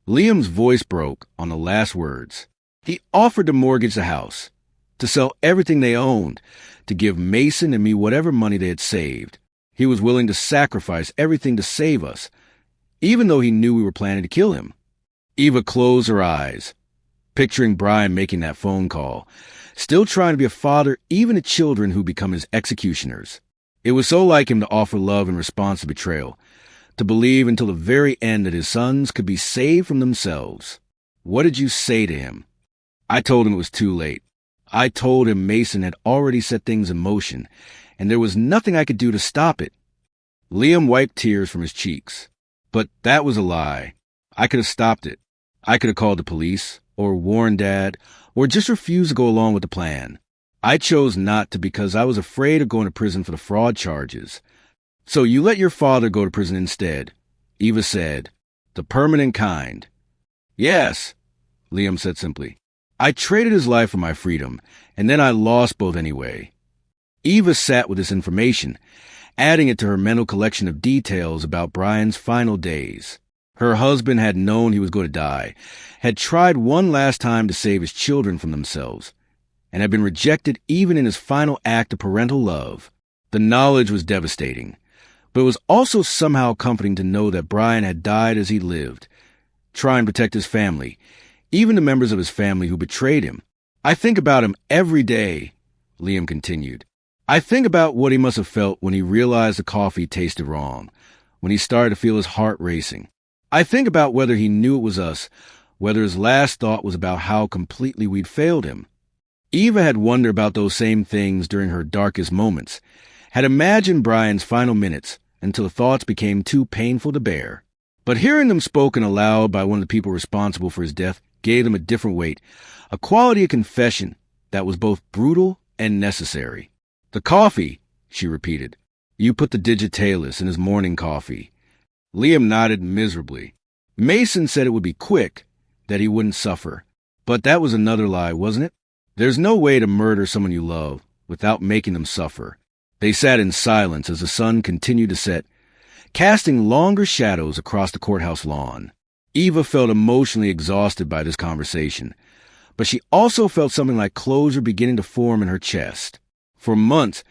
Liam's voice broke on the last words. He offered to mortgage the house, to sell everything they owned, to give Mason and me whatever money they had saved. He was willing to sacrifice everything to save us, even though he knew we were planning to kill him. Eva closed her eyes, picturing Brian making that phone call, still trying to be a father even to children who become his executioners. It was so like him to offer love in response to betrayal, to believe until the very end that his sons could be saved from themselves. What did you say to him? I told him it was too late. I told him Mason had already set things in motion, and there was nothing I could do to stop it. Liam wiped tears from his cheeks. But that was a lie. I could have stopped it. I could have called the police, or warned Dad, or just refused to go along with the plan. I chose not to because I was afraid of going to prison for the fraud charges. So you let your father go to prison instead, Eva said. The permanent kind. Yes, Liam said simply. I traded his life for my freedom, and then I lost both anyway. Eva sat with this information, adding it to her mental collection of details about Brian's final days. Her husband had known he was going to die, had tried one last time to save his children from themselves, and had been rejected even in his final act of parental love. The knowledge was devastating, but it was also somehow comforting to know that Brian had died as he lived, trying to protect his family, even the members of his family who betrayed him. I think about him every day, Liam continued. I think about what he must have felt when he realized the coffee tasted wrong, when he started to feel his heart racing. I think about whether he knew it was us, whether his last thought was about how completely we'd failed him. Eva had wondered about those same things during her darkest moments, had imagined Brian's final minutes until the thoughts became too painful to bear. But hearing them spoken aloud by one of the people responsible for his death gave them a different weight, a quality of confession that was both brutal and necessary. The coffee, she repeated. You put the digitalis in his morning coffee. Liam nodded miserably. Mason said it would be quick, that he wouldn't suffer. But that was another lie, wasn't it? There's no way to murder someone you love without making them suffer. They sat in silence as the sun continued to set, casting longer shadows across the courthouse lawn. Eva felt emotionally exhausted by this conversation, but she also felt something like closure beginning to form in her chest. For months,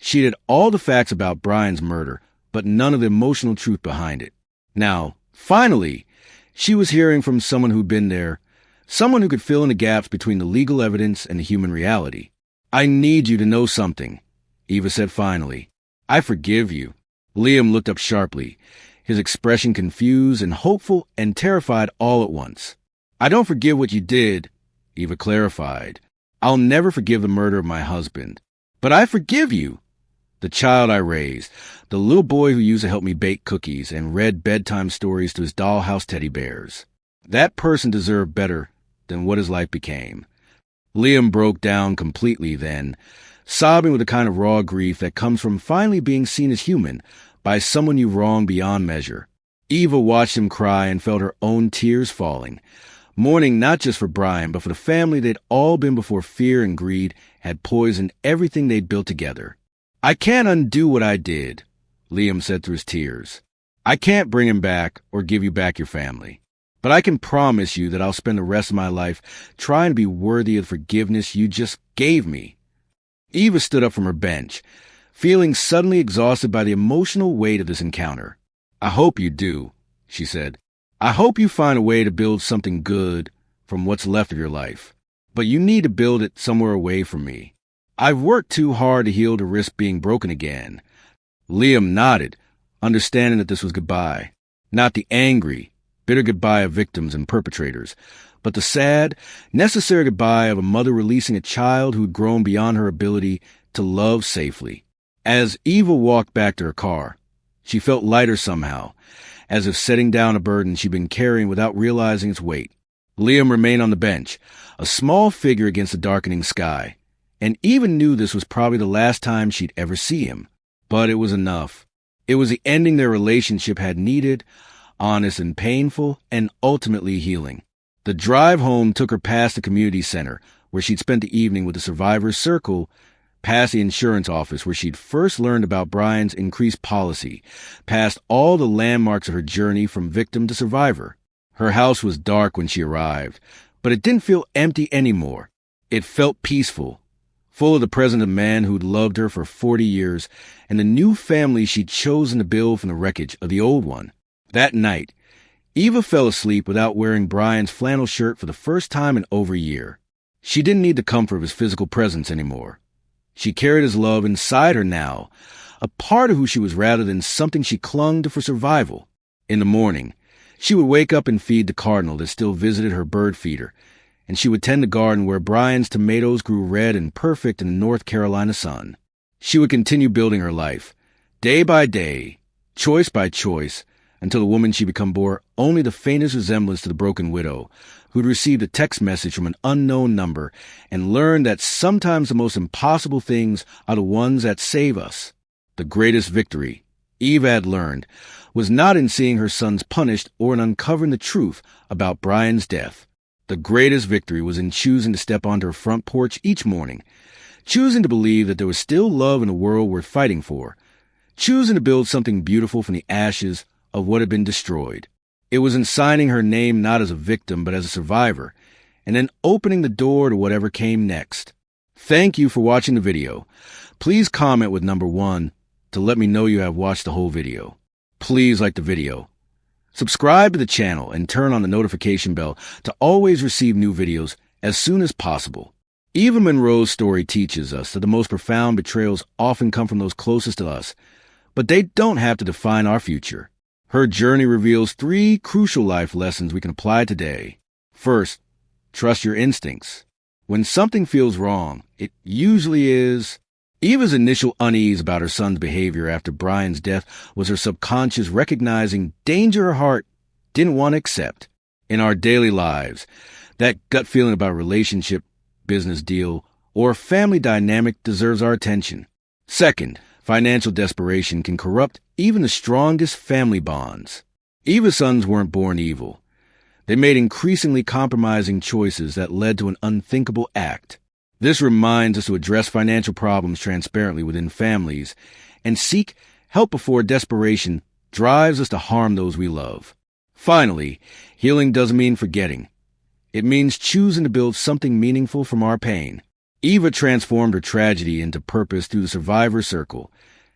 she had all the facts about Brian's murder, but none of the emotional truth behind it. Now, finally, she was hearing from someone who'd been there, someone who could fill in the gaps between the legal evidence and the human reality. I need you to know something, Eva said finally. I forgive you. Liam looked up sharply, his expression confused and hopeful and terrified all at once. I don't forgive what you did, Eva clarified. I'll never forgive the murder of my husband. But I forgive you. The child I raised, the little boy who used to help me bake cookies and read bedtime stories to his dollhouse teddy bears. That person deserved better than what his life became. Liam broke down completely then, sobbing with the kind of raw grief that comes from finally being seen as human by someone you wronged beyond measure. Eva watched him cry and felt her own tears falling, mourning not just for Brian, but for the family they'd all been before fear and greed had poisoned everything they'd built together. I can't undo what I did, Liam said through his tears. I can't bring him back or give you back your family. But I can promise you that I'll spend the rest of my life trying to be worthy of the forgiveness you just gave me. Eva stood up from her bench, feeling suddenly exhausted by the emotional weight of this encounter. I hope you do, she said. I hope you find a way to build something good from what's left of your life. But you need to build it somewhere away from me. I've worked too hard to heal to risk being broken again. Liam nodded, understanding that this was goodbye. Not the angry, bitter goodbye of victims and perpetrators, but the sad, necessary goodbye of a mother releasing a child who'd grown beyond her ability to love safely. As Eva walked back to her car, She felt lighter somehow, as if setting down a burden she'd been carrying without realizing its weight. Liam remained on the bench, a small figure against the darkening sky, and Eva knew this was probably the last time she'd ever see him. But it was enough. It was the ending their relationship had needed, honest and painful, and ultimately healing. The drive home took her past the community center, where she'd spent the evening with the survivors' circle, past the insurance office where she'd first learned about Brian's increased policy, past all the landmarks of her journey from victim to survivor. Her house was dark when she arrived, but it didn't feel empty anymore. It felt peaceful, full of the presence of a man who'd loved her for 40 years and the new family she'd chosen to build from the wreckage of the old one. That night, Eva fell asleep without wearing Brian's flannel shirt for the first time in over a year. She didn't need the comfort of his physical presence anymore. She carried his love inside her now, a part of who she was rather than something she clung to for survival. In the morning, she would wake up and feed the cardinal that still visited her bird feeder, and she would tend the garden where Brian's tomatoes grew red and perfect in the North Carolina sun. She would continue building her life, day by day, choice by choice, until the woman she become bore only the faintest resemblance to the broken widow, who'd received a text message from an unknown number and learned that sometimes the most impossible things are the ones that save us. The greatest victory, Eva had learned, was not in seeing her sons punished or in uncovering the truth about Brian's death. The greatest victory was in choosing to step onto her front porch each morning, choosing to believe that there was still love in a world worth fighting for, choosing to build something beautiful from the ashes of what had been destroyed. It was in signing her name not as a victim but as a survivor, and then opening the door to whatever came next. Thank you for watching the video. Please comment with number 1 to let me know you have watched the whole video. Please like the video. Subscribe to the channel and turn on the notification bell to always receive new videos as soon as possible. Eva Monroe's story teaches us that the most profound betrayals often come from those closest to us, but they don't have to define our future. Her journey reveals 3 crucial life lessons we can apply today. First, trust your instincts. When something feels wrong, it usually is. Eva's initial unease about her son's behavior after Brian's death was her subconscious recognizing danger her heart didn't want to accept. In our daily lives, that gut feeling about a relationship, business deal, or family dynamic deserves our attention. Second, financial desperation can corrupt even the strongest family bonds. Eva's sons weren't born evil. They made increasingly compromising choices that led to an unthinkable act. This reminds us to address financial problems transparently within families and seek help before desperation drives us to harm those we love. Finally, healing doesn't mean forgetting. It means choosing to build something meaningful from our pain. Eva transformed her tragedy into purpose through the survivor circle,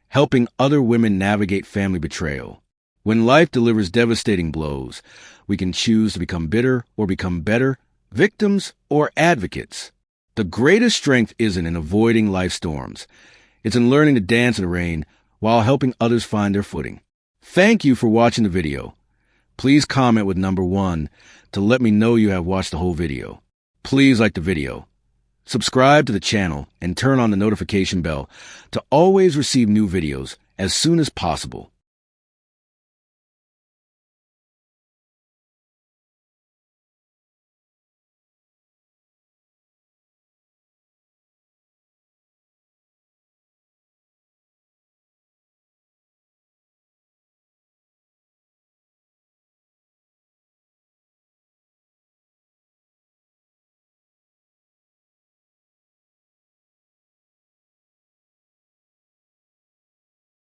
helping other women navigate family betrayal. When life delivers devastating blows, we can choose to become bitter or become better, victims or advocates. The greatest strength isn't in avoiding life storms. It's in learning to dance in the rain while helping others find their footing. Thank you for watching the video. Please comment with number 1 to let me know you have watched the whole video. Please like the video. Subscribe to the channel and turn on the notification bell to always receive new videos as soon as possible.